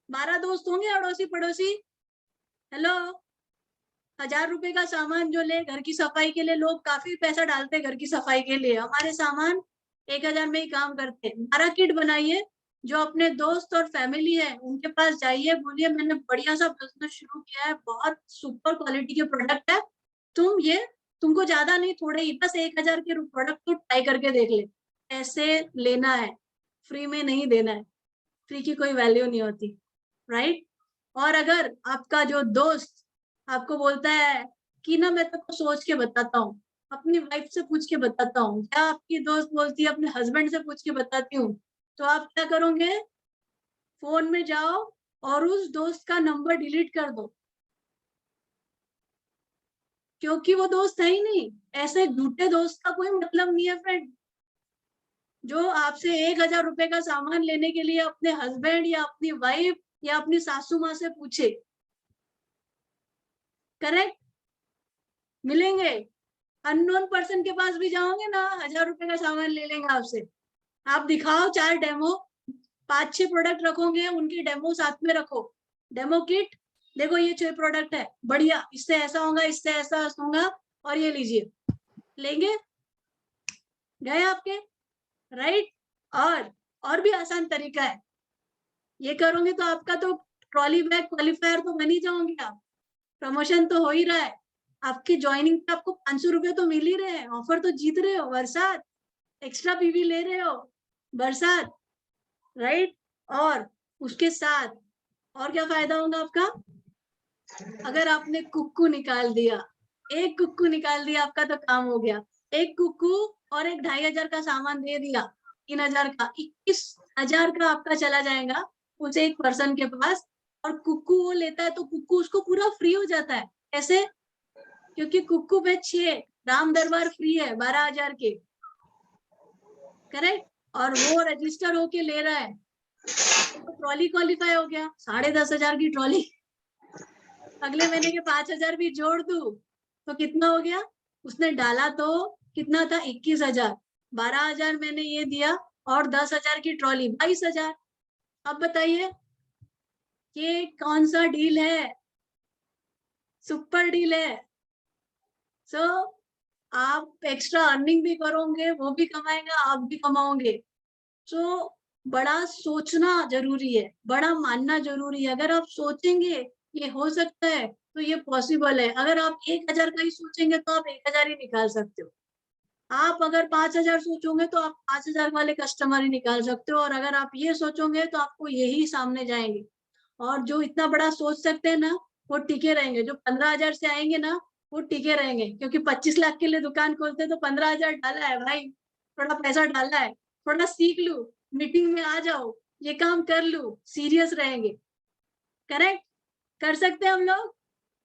12 दोस्त होंगे अड़ोसी पड़ोसी, हेलो। 1,000 रुपए का सामान जो ले घर की सफाई के लिए, लोग काफी पैसा डालते हैं घर की सफाई के लिए। हमारे सामान 1,000 में ही काम करते हैं। 12 किट बनाइए। जो अपने दोस्त और फैमिली है उनके पास जाइए, बोलिए मैंने बढ़िया सा बिजनेस शुरू किया है, बहुत सुपर क्वालिटी के प्रोडक्ट है, तुमको ज्यादा नहीं, थोड़े ही, बस 1,000 के प्रोडक्ट तो ट्राई करके देख ले। ऐसे लेना है, फ्री में नहीं देना है। फ्री की कोई वैल्यू नहीं होती, राइट। और अगर आपका जो दोस्त आपको बोलता है कि ना मैं तो सोच के बताता हूँ, अपनी वाइफ से पूछ के बताता हूँ, क्या आपकी दोस्त बोलती है अपने हस्बैंड से पूछ के बताती हूँ, तो आप क्या करोगे? फोन में जाओ और उस दोस्त का नंबर डिलीट कर दो, क्योंकि वो दोस्त है ही नहीं। ऐसे झूठे दोस्त का कोई मतलब नहीं है फ्रेंड। जो आपसे 1,000 रुपए का सामान लेने के लिए अपने हस्बैंड या अपनी वाइफ या अपनी सासू माँ से पूछे, करेक्ट, मिलेंगे। अननोन पर्सन के पास भी जाओगे ना, 1,000 रुपए का सामान ले लेंगे आपसे। आप दिखाओ 4 डेमो, 5-6 प्रोडक्ट रखोगे, उनकी डेमो साथ में रखो, डेमो किट, देखो ये 6 प्रोडक्ट है, बढ़िया, इससे ऐसा होगा, इससे ऐसा होगा, और ये लीजिए, लेंगे, गए आपके, राइट। और भी आसान तरीका है, ये करोगे तो आपका तो ट्रॉली बैग क्वालिफायर तो बन ही जाओगे आप, प्रमोशन तो हो ही रहा है, आपकी ज्वाइनिंग पे आपको 500 रुपए तो मिल ही रहे हैं, ऑफर तो जीत रहे हो, बरसात, एक्स्ट्रा पीवी ले रहे हो, बरसात, राइट। और उसके साथ और क्या फायदा होगा आपका, अगर आपने कुक्कू निकाल दिया, एक कुक्कू निकाल दिया, आपका तो काम हो गया। एक कुक्कू और एक 2500 का सामान दे दिया, 3000 का, 21,000 का आपका चला जाएगा उस एक पर्सन के पास, और कुक्कू वो लेता है तो कुक्कू उसको पूरा फ्री हो जाता है। कैसे? क्योंकि कुक्कू पे 6 राम दरबार फ्री है 12,000 के, करेक्ट, और वो रजिस्टर होके ले रहा है, तो ट्रॉली क्वालिफाई हो गया, 10,500 की ट्रॉली। अगले महीने के 5,000 भी जोड़ दूं तो कितना हो गया, उसने डाला तो कितना था, 21,000, 12,000 मैंने ये दिया, और 10,000 की ट्रॉली, 22,000। अब बताइए ये कौन सा डील है, सुपर डील है। सो आप एक्स्ट्रा अर्निंग भी करोगे, वो भी कमाएगा, आप भी कमाओगे। सो बड़ा सोचना जरूरी है, बड़ा मानना जरूरी है। अगर आप सोचेंगे ये हो सकता है तो ये पॉसिबल है। अगर आप 1,000 का ही सोचेंगे तो आप 1,000 ही निकाल सकते हो। आप अगर 5,000 सोचोगे तो आप 5,000 वाले कस्टमर ही निकाल सकते हो, और अगर आप ये सोचोगे तो आपको यही सामने जाएंगे। और जो इतना बड़ा सोच सकते हैं ना, वो टिके रहेंगे। जो 15,000 से आएंगे ना, वो टिके रहेंगे, क्योंकि 25 लाख के लिए दुकान खोलते हैं तो 15,000 डाला है भाई, थोड़ा पैसा डाला है, थोड़ा सीख लूं, मीटिंग में आ जाओ, ये काम कर लूं, सीरियस रहेंगे, करेक्ट। कर सकते हैं हम लोग,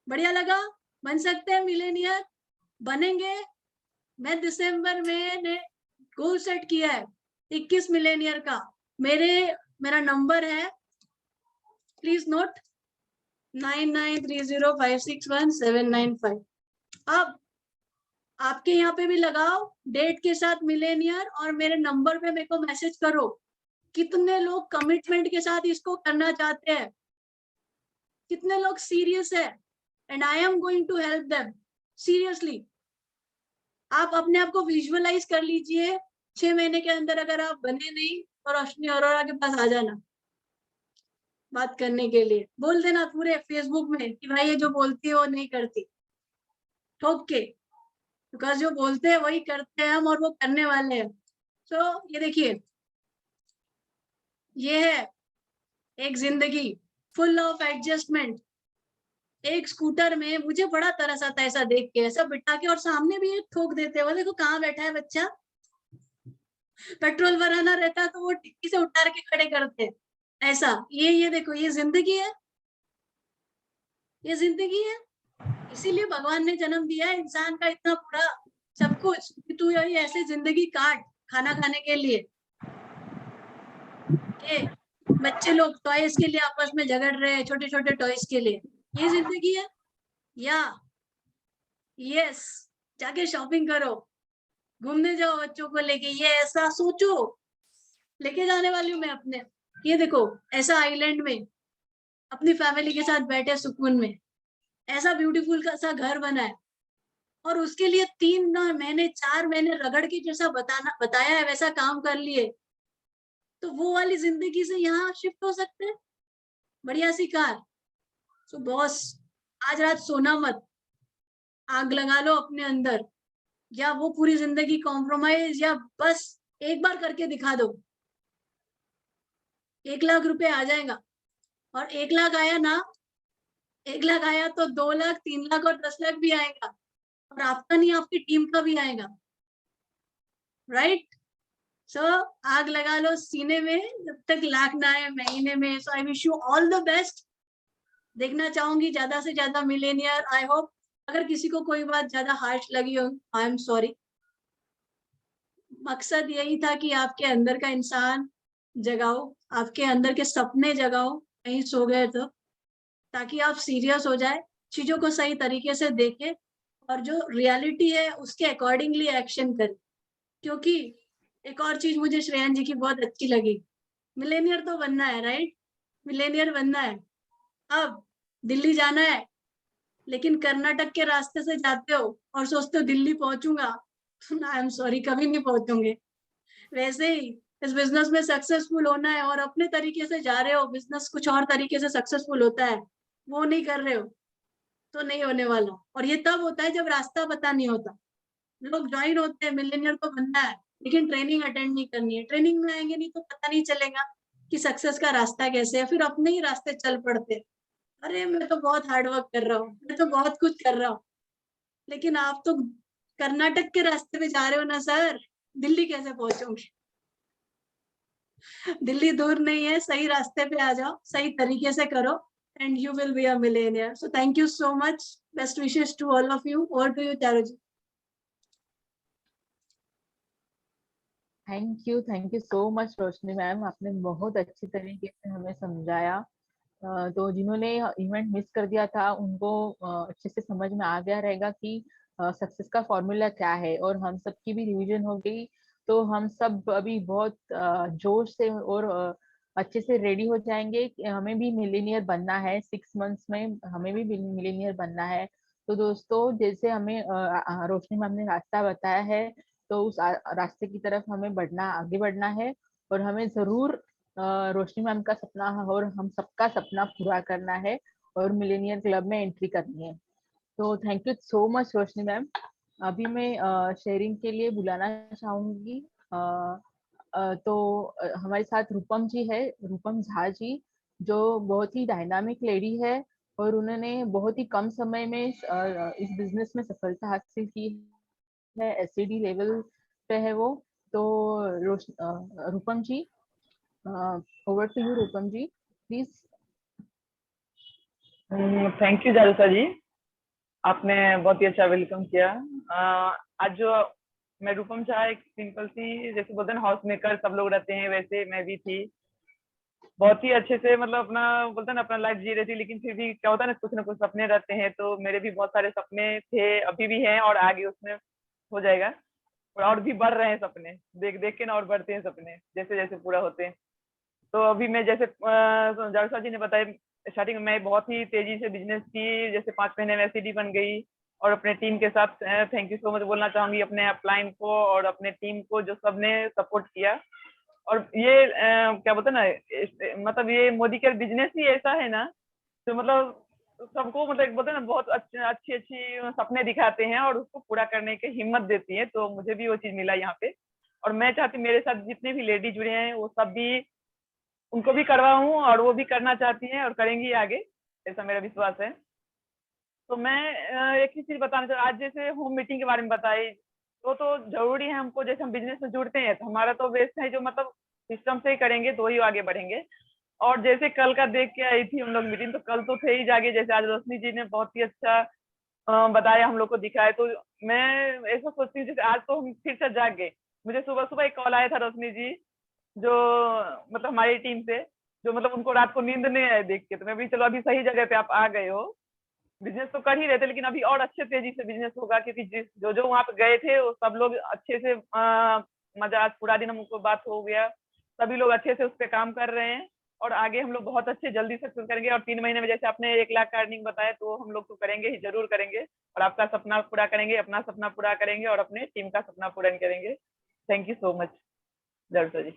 बढ़िया लगा, बन सकते हैं मिलेनियर, बनेंगे। मैं दिसंबर में ने गोल सेट किया है 21 मिलेनियर का। मेरा नंबर है, प्लीज नोट, 9930561795। अब आपके यहाँ पे भी लगाओ डेट के साथ मिलेनियर, और मेरे नंबर पे मेरे को मैसेज करो कितने लोग कमिटमेंट के साथ इसको करना चाहते हैं, कितने लोग सीरियस है, and I am going to help them seriously. आप अपने आप को विजुअलाइज कर लीजिए, 6 महीने के अंदर अगर आप बने नहीं और रोशनी अरोड़ा के पास आ जाना बात करने के लिए, बोल देना पूरे फेसबुक में कि भाई ये जो बोलती है वो नहीं करती, ठोक के, बिकॉज जो बोलते हैं वही करते हैं हम, और वो करने वाले हैं। तो ये देखिए, ये है एक जिंदगी फुल ऑफ एडजस्टमेंट। एक स्कूटर में मुझे बड़ा तरस आता है ऐसा देख के, ऐसा बिठा के, और सामने भी एक ठोक देते हैं, वो देखो कहाँ बैठा है बच्चा, पेट्रोल भराना रहता है तो वो डिक्की से उतार के खड़े करते हैं, ऐसा। ये देखो, ये जिंदगी है, ये जिंदगी है। इसीलिए भगवान ने जन्म दिया है इंसान का इतना पूरा सब कुछ, कि तू ये ऐसे जिंदगी काट खाना खाने के लिए। बच्चे लोग टॉयज के लिए आपस में झगड़ रहे हैं, छोटे छोटे टॉयज के लिए, ये जिंदगी है। या यस, जाके शॉपिंग करो, घूमने जाओ बच्चों को लेके, ये ऐसा सोचो, लेके जाने वाली हूँ मैं अपने। ये देखो ऐसा आइलैंड में अपनी फैमिली के साथ बैठे सुकून में, ऐसा ब्यूटीफुल का सा घर बना है, और उसके लिए 3 महीने 4 महीने रगड़ के जैसा बताया है वैसा काम कर लिए, तो वो वाली जिंदगी से यहाँ शिफ्ट हो सकते हैं, बढ़िया सी कार। तो बॉस, आज रात सोना मत, आग लगा लो अपने अंदर, या वो पूरी जिंदगी कॉम्प्रोमाइज, या बस एक बार करके दिखा दो। 1 लाख रुपए आ जाएगा, और 1 लाख आया ना, 1 लाख आया तो 2 लाख, 3 लाख और 10 लाख भी आएगा, और आपका नहीं आपकी टीम का भी आएगा, राइट। सो आग लगा लो सीने में जब तक लाख ना आए महीने में। So I wish you all the best. देखना चाहूंगी ज्यादा से ज्यादा मिलेनियर, आई होप। अगर किसी को कोई बात ज्यादा हार्श लगी हो, आई एम सॉरी। मकसद यही था कि आपके अंदर का इंसान जगाओ, आपके अंदर के सपने जगाओ, कहीं सो गए तो, ताकि आप सीरियस हो जाए, चीजों को सही तरीके से देखें, और जो रियलिटी है उसके अकॉर्डिंगली एक्शन करें। क्योंकि एक और चीज मुझे श्रेयन जी की बहुत अच्छी लगी, मिलेनियर तो बनना है, राइट? मिलेनियर बनना है। अब दिल्ली जाना है, लेकिन कर्नाटक के रास्ते से जाते हो और सोचते हो दिल्ली पहुंचूंगा, आई एम सॉरी, कभी नहीं पहुंचोगे। वैसे ही इस बिजनेस में सक्सेसफुल होना है और अपने तरीके से जा रहे हो, बिजनेस कुछ और तरीके से सक्सेसफुल होता है, वो नहीं कर रहे हो तो नहीं होने वाला। और ये तब होता है जब रास्ता पता नहीं होता। लोग ज्वाइन होते हैं, मिलियनियर तो बनना है, लेकिन ट्रेनिंग अटेंड नहीं करनी है। ट्रेनिंग में आएंगे नहीं तो पता नहीं चलेगा कि सक्सेस का रास्ता कैसे है, फिर अपने ही रास्ते चल पड़ते हैं। अरे मैं तो बहुत हार्ड वर्क कर रहा हूँ, मैं तो बहुत कुछ कर रहा हूँ, लेकिन आप तो कर्नाटक के रास्ते पे जा रहे हो ना सर, दिल्ली कैसे पहुंचोगे? दिल्ली दूर नहीं है, सही रास्ते पे आ जाओ, सही तरीके से करो, and you will be a millionaire. So thank you so much, best wishes to all of you. Over to you Charu ji. Thank you so much Roshni ma'am, आपने बहुत अच्छी तरीके से हमें समझाया। तो जिन्होंने इवेंट मिस कर दिया था उनको अच्छे से समझ में आ गया रहेगा कि सक्सेस का फॉर्मूला क्या है, और हम सबकी भी रिवीजन हो गई। तो हम सब अभी बहुत जोश से और अच्छे से रेडी हो जाएंगे कि हमें भी मिलीनियर बनना है। 6 मंथ्स में हमें भी मिलीनियर बनना है। तो दोस्तों, जैसे हमें रोशनी मैम ने रास्ता बताया है, तो उस रास्ते की तरफ हमें आगे बढ़ना है, और हमें जरूर रोशनी मैम का सपना और हम सबका सपना पूरा करना है और मिलेनियर क्लब में एंट्री करनी है। तो thank you so much Roshni ma'am. अभी मैं शेयरिंग के लिए बुलाना चाहूंगी। तो हमारे साथ रूपम जी है, रूपम झा जी, जो बहुत ही डायनामिक लेडी है, और उन्होंने बहुत ही कम समय में इस बिजनेस में सफलता हासिल की है। एससीडी लेवल पे है वो। तो Rupam ji, over to you Rupam ji, please. Thank you Jarusa ji, आपने बहुत ही अच्छा वेलकम किया। आज जो मैं रूपम शाह, एक सिंपल सी, जैसे बोलते हैं हाउस मेकर सब लोग रहते हैं, वैसे मैं भी थी। बहुत ही अच्छे से मतलब अपना बोलते हैं ना अपना लाइफ जी रही थी, लेकिन फिर भी क्या होता है ना कुछ सपने रहते हैं। तो मेरे भी बहुत सारे सपने थे, अभी भी हैं, और आगे उसमें हो जाएगा। और भी बढ़ रहे हैं सपने, देख देख के ना और बढ़ते हैं सपने जैसे जैसे पूरा होते हैं। तो अभी मैं जैसे जावेद जी ने बताया, स्टार्टिंग में मैं बहुत ही तेजी से बिजनेस की, जैसे 5 महीने में एससीडी बन गई। और अपने टीम के साथ थैंक यू सो मच बोलना चाहूंगी, अपने अपलाइन को और अपने टीम को, जो सबने सपोर्ट किया। और ये क्या बोलते हैं ना, मतलब ये मोदी केयर बिजनेस ही ऐसा है ना, तो मतलब सबको मतलब एक बोलते हैं ना बहुत अच्छी अच्छी सपने दिखाते हैं और उसको पूरा करने की हिम्मत देती है। तो मुझे भी वो चीज मिला यहाँ पे। और मैं चाहती मेरे साथ जितने भी लेडी जुड़े हैं वो सब भी, उनको भी करवाऊं, और वो भी करना चाहती हैं और करेंगी आगे, ऐसा मेरा विश्वास है। तो मैं एक ही चीज बताना चाहूँ, आज जैसे होम मीटिंग के बारे में बताई, तो जरूरी है हमको। जैसे हम बिजनेस में जुड़ते हैं तो हमारा तो बेस्ट है जो मतलब सिस्टम से ही करेंगे तो ही आगे बढ़ेंगे। और जैसे कल का देख के आई थी हम लोग मीटिंग, तो कल तो थे ही जागे, जैसे आज रोशनी जी ने बहुत ही अच्छा बताया, हम लोग को दिखाया। तो मैं ऐसा सोचती हूँ जैसे आज तो हम फिर से जाग गए। मुझे सुबह सुबह एक कॉल आया था रोशनी जी, जो मतलब हमारी टीम से, जो मतलब उनको रात को नींद नहीं आए देख के। तो मैं भी चलो अभी सही जगह पे आप आ गए हो, बिजनेस तो कर ही रहे थे लेकिन अभी और अच्छे तेजी से बिजनेस होगा, क्योंकि जो जो वहां पे गए थे वो सब लोग अच्छे से मजा, आज पूरा दिन हमको बात हो गया, सभी लोग अच्छे से उस पर काम कर रहे हैं। और आगे हम लोग बहुत अच्छे जल्दी सक्सेस करेंगे। और 3 महीने में जैसे आपने 1 लाख का अर्निंग बताया, तो हम लोग तो करेंगे ही, जरूर करेंगे। और आपका सपना पूरा करेंगे, अपना सपना पूरा करेंगे, और अपने टीम का सपना पूरा करेंगे। थैंक यू सो मच जरूर जी।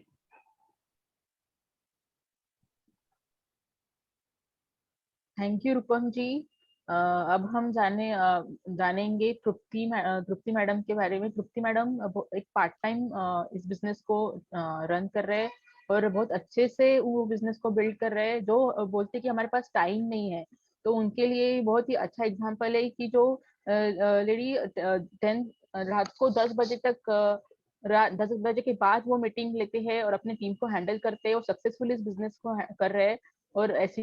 थैंक यू रूपम जी। अब हम जानेंगे तृप्ति मैडम के बारे में। तृप्ति मैडम एक पार्ट टाइम इस बिजनेस को रन कर रहे हैं, और बहुत अच्छे से वो बिजनेस को बिल्ड कर रहे हैं। जो बोलते हैं कि हमारे पास टाइम नहीं है, तो उनके लिए बहुत ही अच्छा एग्जांपल है कि जो लेडी 10 रात को 10 बजे तक 10 बजे के बाद वो मीटिंग लेते हैं और अपने टीम को हैंडल करते हैं और सक्सेसफुली इस बिजनेस को कर रहे हैं, और ऐसी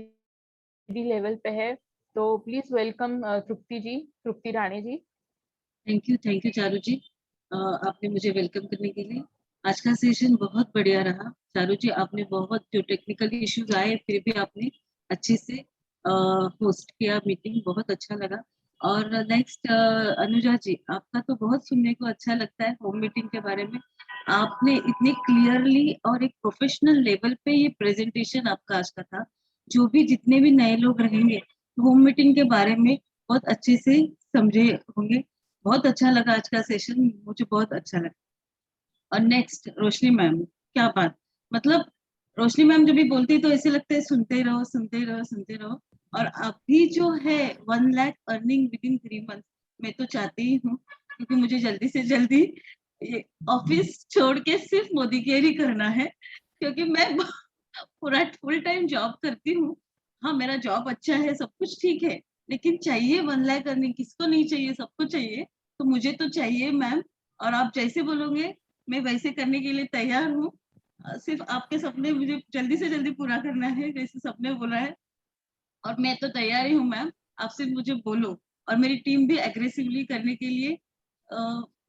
लेवल पे है। तो please welcome Tripti ji, Tripti Rane ji. Thank you Charu ji, आपने मुझे वेलकम करने के लिए। आज का सेशन बहुत बढ़िया रहा चारू जी, आपने बहुत जो टेक्निकल इश्यूज आए फिर भी आपने अच्छे से होस्ट किया मीटिंग, बहुत अच्छा लगा। और नेक्स्ट अनुजा जी, आपका तो बहुत सुनने को अच्छा लगता है होम मीटिंग के बारे में। आपने इतने क्लियरली और एक प्रोफेशनल लेवल पे ये प्रेजेंटेशन आपका आज का था, जो भी जितने भी नए लोग रहेंगे होम मीटिंग के बारे में बहुत अच्छे से समझे होंगे। बहुत अच्छा लगा आज का सेशन, मुझे बहुत अच्छा लगा। और नेक्स्ट रोशनी मैम, क्या बात, मतलब रोशनी मैम जब भी बोलती है तो ऐसे लगता है सुनते रहो सुनते रहो सुनते रहो। और अभी जो है 1 lakh earning with in 3 month, मैं तो चाहती ही हूँ क्योंकि मुझे जल्दी से जल्दी ये ऑफिस छोड़ के सिर्फ मोदी केयर ही करना है, क्योंकि मैं पूरा फुल टाइम जॉब करती हूँ। हाँ मेरा जॉब अच्छा है, सब कुछ ठीक है, लेकिन चाहिए 1 लाख अर्निंग, किसको नहीं चाहिए, सबको चाहिए। तो मुझे तो चाहिए मैम, और आप जैसे बोलोगे मैं वैसे करने के लिए तैयार हूँ। सिर्फ आपके सपने मुझे जल्दी से जल्दी पूरा करना है, जैसे सबने बोला है, और मैं तो तैयार ही हूँ मैम। आप सिर्फ मुझे बोलो, और मेरी टीम भी एग्रेसिवली करने के लिए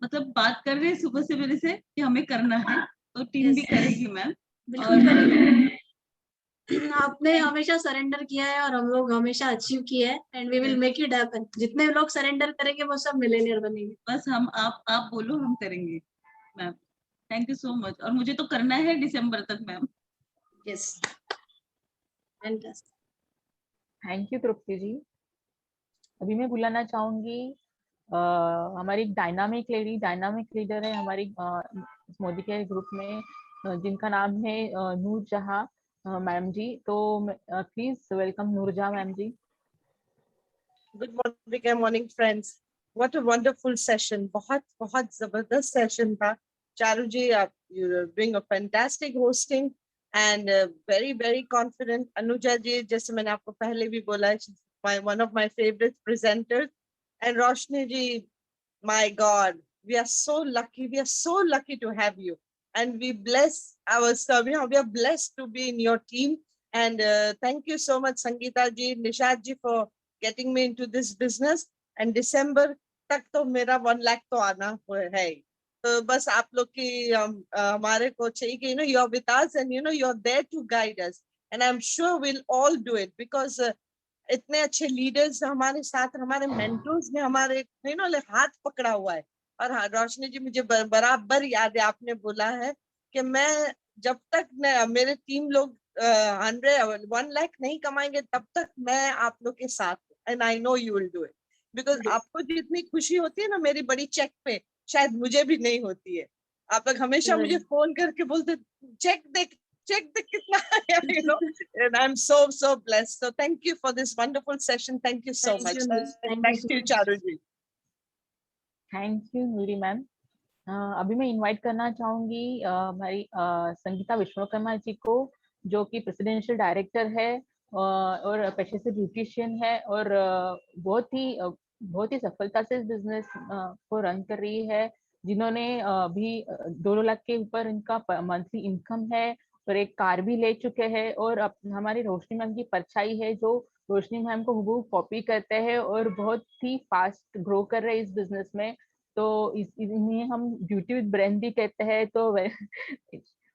मतलब बात कर रहे हैं सुबह से मेरे से कि हमें करना है, तो टीम भी करेगी मैम। बिल्कुल करेंगे। आपने हमेशा सरेंडर किया है और हम लोग हमेशा अचीव किए हैं, and we will make it happen. जितने लोग सरेंडर करेंगे वो सब मिलेनियर बनेंगे। बस हम आप बोलो, हम करेंगे ma'am. Thank you so much, और मुझे तो करना है दिसंबर तक ma'am. Yes, fantastic. Thank you Tripti ji. अभी मैं बुलाना चाहूंगी हमारी डायनामिक लीडर है हमारी मोदी के ग्रुप में, जिनका नाम है नूर जहां मैम जी। तो प्लीज वेलकम नूर जहां ma'am ji. Good morning friends. What a wonderful session. बहुत जबरदस्त सेशन था। चारू जी, you're doing a fantastic hosting and very confident. Anuja जी, जैसे मैंने आपको पहले भी बोला, one of my favorite presenters. And Roshni ji, my God, we are so lucky to have you. And we bless ourselves. We are blessed to be in your team. And thank you so much, Sangeeta ji, Nishad ji, for getting me into this business. And December तक तो मेरा 1 लाख तो आना है। तो बस आप लोग की हमारे को चाहिए कि you're with us and you're there to guide us. And I'm sure we'll all do it because इतने अच्छे लीडर्स हमारे साथ, हमारे मेंटर्स ने हमारे हाथ पकड़ा हुआ है। और हाँ रोशनी जी, मुझे बराबर याद है आपने बोला है कि मैं जब तक मेरे टीम लोग 1 लाख नहीं कमाएंगे तब तक मैं आप लोग के साथ, and I know you will do it. Because आपको जितनी खुशी होती है ना मेरी बड़ी चेक पे, शायद मुझे भी नहीं होती है। आप लोग हमेशा मुझे फोन करके बोलते चेक देख कितना and I'm so blessed. So thank you for this wonderful session. Thank you so much. Thank you Charu ji. Thank you Noori ma'am. अभी मैं इनवाइट करना चाहूंगी हमारी संगीता विश्वकर्मा जी को, जो कि प्रेसिडेंशियल डायरेक्टर है और पेशे से ब्यूटिशियन है, और बहुत ही सफलता से इस बिजनेस को रन कर रही है, जिन्होंने अभी 2 लाख के ऊपर इनका मंथली इनकम है, और एक कार भी ले चुके हैं। और हमारी रोशनी मैम की परछाई है, जो रोशनी मैम को हूबहू कॉपी करते हैं और बहुत ही फास्ट ग्रो कर रहे हैं इस बिजनेस में। तो इन्हें हम ब्यूटी विद ब्रेन भी कहते हैं। तो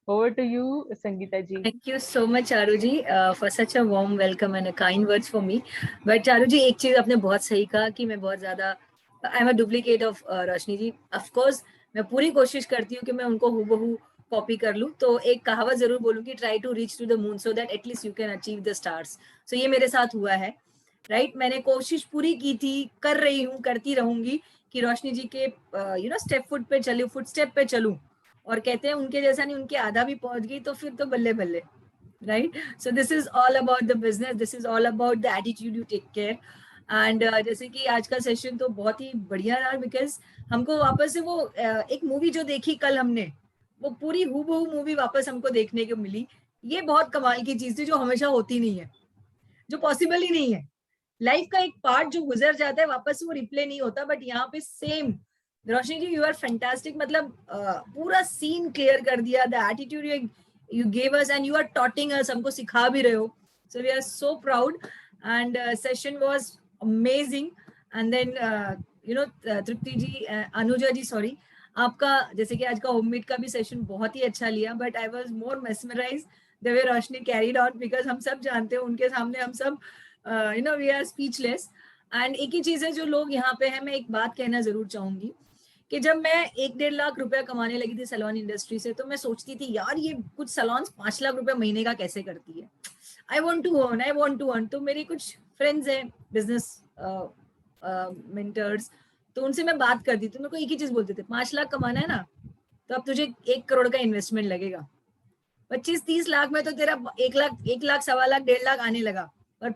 over to you Sangeeta ji. Thank you so much Charu ji for such a warm welcome and a kind words for me. But Charu ji, एक चीज आपने बहुत सही कहा कि मैं बहुत ज्यादा I am a duplicate of Roshni ji. Of course मैं पूरी कोशिश करती हूँ कि मैं उनको हूबहू कॉपी कर लूं। तो एक कहावत जरूर बोलूंगी, try to reach to the moon so that at least you can achieve the stars. So ये मेरे साथ हुआ है, राइट। मैंने कोशिश पूरी की थी, कर रही हूँ, करती रहूंगी कि रोशनी जी के स्टेप फुट पे चलूं, फुट स्टेप पे चलूं। और कहते हैं उनके जैसा नहीं, उनके आधा भी पहुंच गई तो फिर तो बल्ले बल्ले, right. So this is all about the business, this is all about the attitude you take care. And जैसे कि आज का सेशन तो बहुत ही बढ़िया रहा, बिकॉज हमको वापस से वो एक मूवी जो देखी कल हमने, वो पूरी हूबहू मूवी वापस हमको देखने को मिली। ये बहुत कमाल की चीज थी, जो हमेशा होती नहीं है, जो पॉसिबल ही नहीं है। लाइफ का एक पार्ट जो गुजर जाता है वापस वो रिप्ले नहीं होता, बट यहाँ पे same. Roshni ji, you are fantastic, मतलब पूरा सीन क्लियर कर दिया। The attitude you gave us and you are taunting us, हमको सिखा भी रहे हो। So we are so proud and session was amazing. And then Tripti ji, Anuja ji, sorry, आपका जैसे कि आज का होम मीट का भी सेशन बहुत ही अच्छा लिया, but I was more mesmerised the way Roshni carried out, because हम सब जानते हैं उनके सामने हम सब वी आर स्पीचलेस। एंड एक ही चीज है, जो लोग यहाँ पे हैं, मैं एक बात कहना जरूर चाहूंगी कि जब मैं 1-1.5 लाख रुपया कमाने लगी थी सैलून इंडस्ट्री से, तो मैं सोचती थी यार ये कुछ सैलून्स 5 लाख रुपया महीने का कैसे करती है, आई वॉन्ट टू अर्न। तो मेरे कुछ फ्रेंड्स हैं बिजनेस मेंटर्स, तो उनसे मैं बात करती थी, मेरे को एक ही चीज बोलते थे, 5 लाख कमाना है ना तो अब तुझे 1 करोड़ का इन्वेस्टमेंट लगेगा, 25-30 लाख में तो तेरा 1 लाख, 1.25 लाख, 1.5 लाख आने लगा, पर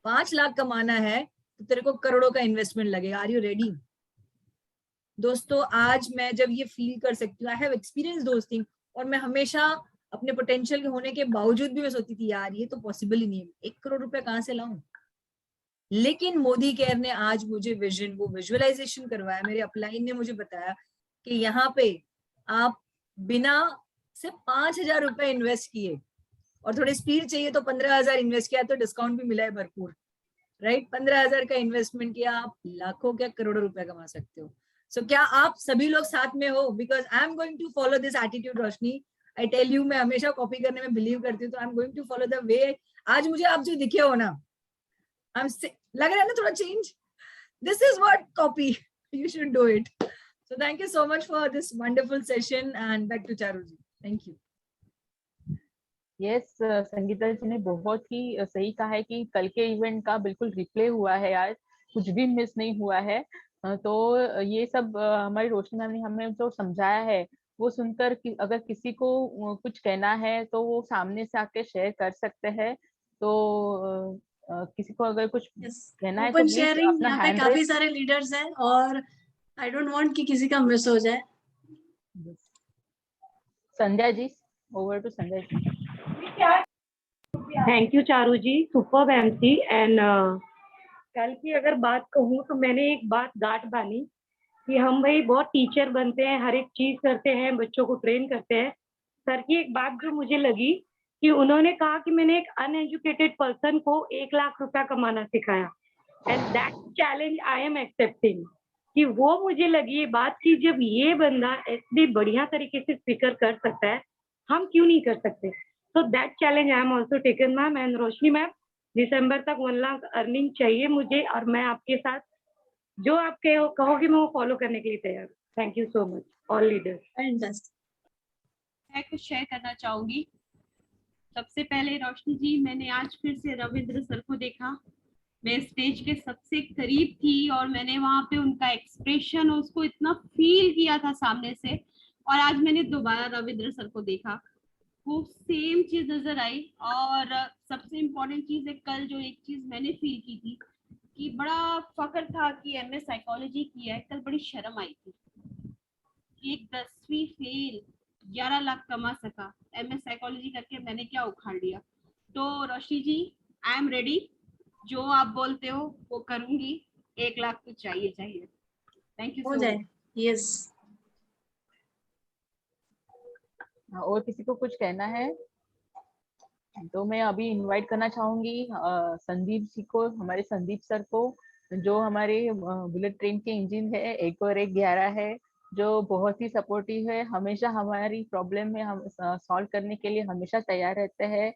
5 लाख कमाना है तो तेरे को करोड़ों का इन्वेस्टमेंट लगेगा। Are you ready? दोस्तों आज मैं जब ये फील कर सकती हूँ, I have experience those thing, और मैं हमेशा अपने पोटेंशियल के होने के बावजूद भी मैं सोचती थी यार ये तो पॉसिबल ही नहीं है, 1 करोड़ रुपए कहाँ से लाऊं। लेकिन मोदी केयर ने आज मुझे विजन, वो विजुअलाइजेशन करवाया, मेरे अपलाइन ने मुझे बताया कि यहाँ पे आप बिना सिर्फ 5,000 रुपए इन्वेस्ट किए और थोड़ी स्पीड चाहिए तो 15,000 इन्वेस्ट किया, तो डिस्काउंट भी मिला है भरपूर, राइट? 15,000 का इन्वेस्टमेंट किया, आप लाखों क्या करोड़ों रुपए कमा सकते हो। सो क्या आप सभी लोग साथ में हो? Because I am going to follow this attitude Roshni, I tell you, मैं हमेशा कॉपी करने में बिलीव करती हूँ, तो I am going to follow the way. आज मुझे आप जो दिखे हो ना, लग रहा है ना थोड़ा change, this is what copy, you should do it. So thank you so much for this wonderful session and back to Charu ji, thank you. Yes, Sangeeta ji ने बहुत ही सही कहा है कि कल के इवेंट का बिल्कुल रिप्ले हुआ है आज, कुछ भी मिस नहीं हुआ है। तो ये सब हमारी रोशनी मैम ने हमें जो समझाया है वो सुनकर अगर किसी को कुछ कहना है तो वो सामने से आके शेयर कर सकते हैं। तो किसी को अगर कुछ कहना है तो ओपन प्लीज शेयरिंग, अपना यहाँ पे हैंड काफी रेज। सारे लीडर्स हैं और आई डोंट वांट कि किसी का मिस हो जाए। Sandhya ji, over to Sandhya ji. Thank you Charu ji, superb MC. And कल की अगर बात कहूँ तो मैंने एक बात गांठ बांधी कि हम भाई बहुत टीचर बनते हैं, हर एक चीज करते हैं, बच्चों को ट्रेन करते हैं। सर की एक बात जो मुझे लगी कि उन्होंने कहा कि मैंने एक अनएजुकेटेड पर्सन को 1 लाख रुपया कमाना सिखाया, and that challenge I am accepting. कि वो मुझे लगी ये बात कि जब ये बंदा इतनी बढ़िया तरीके से स्पीकर कर सकता है, हम क्यों नहीं कर सकते। So that challenge I am also taken ma'am. And Roshni ma'am, दिसंबर तक 1 लाख अर्निंग चाहिए मुझे, और मैं आपके साथ जो आप कहोगे मैं वो फॉलो करने के लिए तैयार हूँ। Thank you so much all leaders. मैं कुछ शेयर करना चाहूंगी। सबसे पहले रोशनी जी, मैंने आज फिर से रविंद्र सर को देखा, मैं स्टेज के सबसे करीब थी और मैंने वहां पे उनका एक्सप्रेशन, उसको इतना फील किया था सामने से, और आज मैंने दोबारा रविंद्र सर को देखा, वो सेम चीज नजर आई। और सबसे इम्पोर्टेंट चीज है, कल जो एक चीज मैंने फील की थी कि बड़ा फख्र था कि एमए साइकोलॉजी किया है, कल बड़ी शर्म आई थी कि एक 10वीं फेल 11 लाख कमा सका, एमए साइकोलॉजी करके मैंने क्या उखाड़ लिया। तो रोशनी जी, आई एम रेडी, जो आप बोलते हो वो करूंगी, 1 लाख तो चाहिए। थैंक यू हो सो जाए। मच। यस, और किसी को कुछ कहना है तो मैं अभी इनवाइट करना चाहूंगी संदीप जी को, हमारे संदीप सर को, जो हमारे बुलेट ट्रेन के इंजन है, 1 और 1 11 है, जो बहुत ही सपोर्टिव है, हमेशा हमारी प्रॉब्लम में हम सॉल्व करने के लिए हमेशा तैयार रहते हैं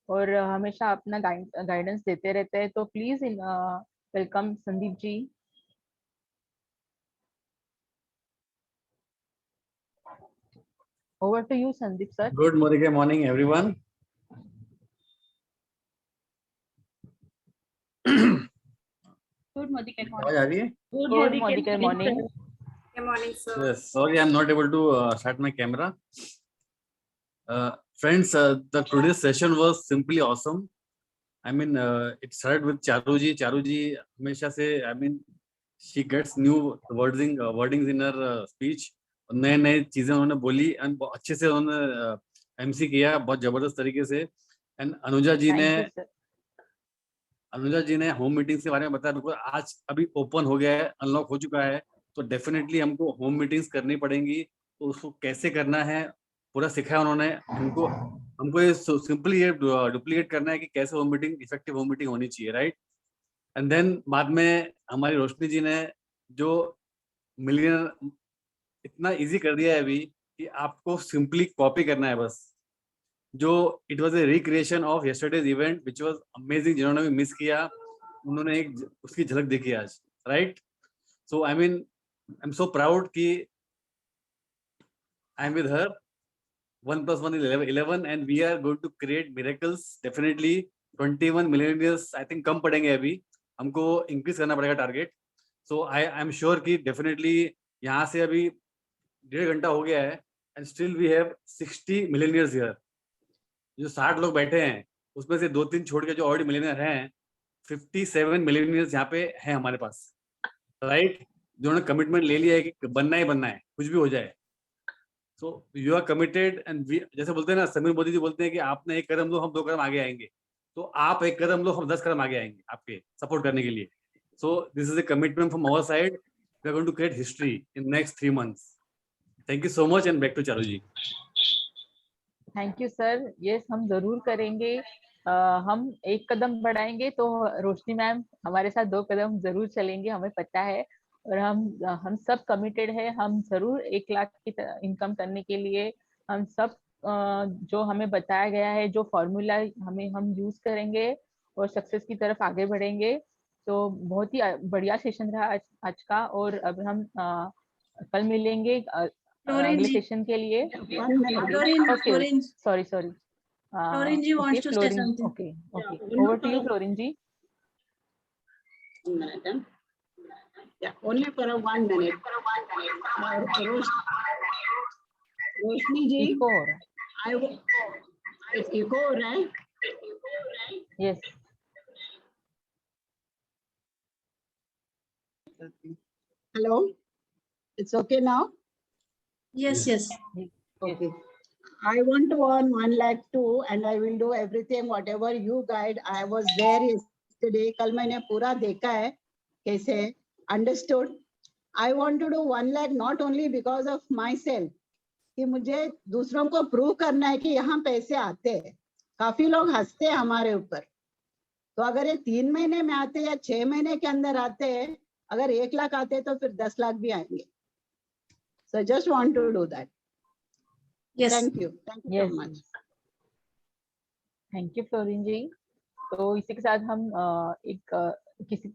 और हमेशा अपना गाइडेंस देते रहते हैं। तो please welcome Sandeep ji. Over to you, Sandeep sir. Good morning, everyone. Good morning, आवाज आ रही है? Good morning. Good morning, sir. Yes, sorry, I'm not able to start my camera. Friends, the today's session was simply awesome. I mean, it started with Charu ji. Charu ji हमेशा से, I mean, she gets new wordings in her speech. नए चीजें उन्होंने बोली एंड अच्छे से उन्होंने एमसी किया, बहुत जबरदस्त तरीके से। एंड अनुजा जी ने होम मीटिंग्स के बारे में बताया। बिल्कुल, आज अभी ओपन हो गया है, अनलॉक हो चुका है, तो डेफिनेटली हमको होम मीटिंग्स करनी पड़ेंगी। तो उसको कैसे करना है पूरा सिखाया उन्होंने हमको ये सिंपली ये डुप्लीकेट करना है कि कैसे home meeting, effective home meeting होनी चाहिए, राइट। एंड देन बाद में हमारी रोशनी जी ने जो मिलियनर इतना इजी कर दिया है अभी कि आपको सिंपली कॉपी करना है बस। जो it was a recreation of yesterday's event which was amazing. जिन्होंने भी मिस किया उन्होंने एक उसकी झलक देखी आज, right. So I mean I am so proud कि I am with her, 1+1 is 11 and we are going to create miracles definitely. 21 millionaires I think कम पड़ेंगे, अभी हमको इंक्रीज करना पड़ेगा target. So I am sure कि डेफिनेटली यहाँ से अभी 1.5 घंटा हो गया है and still we have 60 millionaires here. जो 60 लोग बैठे हैं उसमें से 2-3 छोड़ के जो ऑलरेडी मिलियनियर हैं, 57 मिलियनियर्स यहाँ पे हैं हमारे पास, राइट? जिन्होंने कमिटमेंट ले लिया है कि बनना ही बनना है, कुछ भी हो जाए. So you are committed and जैसे बोलते हैं ना, समीर मोदी जी बोलते हैं कि आपने 1 कदम लो हम 2 कदम आगे आएंगे. तो आप 1 कदम लो हम 10 कदम आगे आएंगे आपके सपोर्ट करने के लिए. So this is a commitment from our side. We are going to create history in next 3 months. Thank you so much and back to Charu ji. Thank you sir. Yes, हम जरूर करेंगे. हम 1 कदम बढ़ाएंगे तो रोशनी मैम हमारे साथ 2 कदम जरूर चलेंगे, हमें पता है. और हम सब कमिटेड है. हम जरूर 1 लाख की इनकम करने के लिए हम सब जो हमें बताया गया है, जो फॉर्मूला हम यूज करेंगे और सक्सेस की तरफ आगे बढ़ेंगे. तो बहुत ही बढ़िया सेशन रहा आज का. और अब हम कल मिलेंगे अगले सेशन के लिए. Okay, sorry. Florin ji wants to say something. Okay. Over to you, Florin ji. Yeah, only for 1 minute. Roshni ji, Echo. It's echo, right? Yes. Hello, it's okay now? Yes. Okay. I want to earn 1 lakh too, and I will do everything whatever you guide. I was there yesterday. कल मैंने पूरा देखा है कैसे. Understood. I want to do 1 lakh not only because of myself, कि मुझे दूसरों को प्रूव करना है कि यहाँ पैसे आते हैं. काफी लोग हंसते हैं हमारे ऊपर. तो अगर ये 3 महीने में आते या 6 महीने के अंदर आते हैं, अगर 1 लाख आते तो फिर 10 लाख भी आएंगे. So just want to do that. Yes. Thank you so much. Thank you Florin ji. तो इसी के साथ हम किसी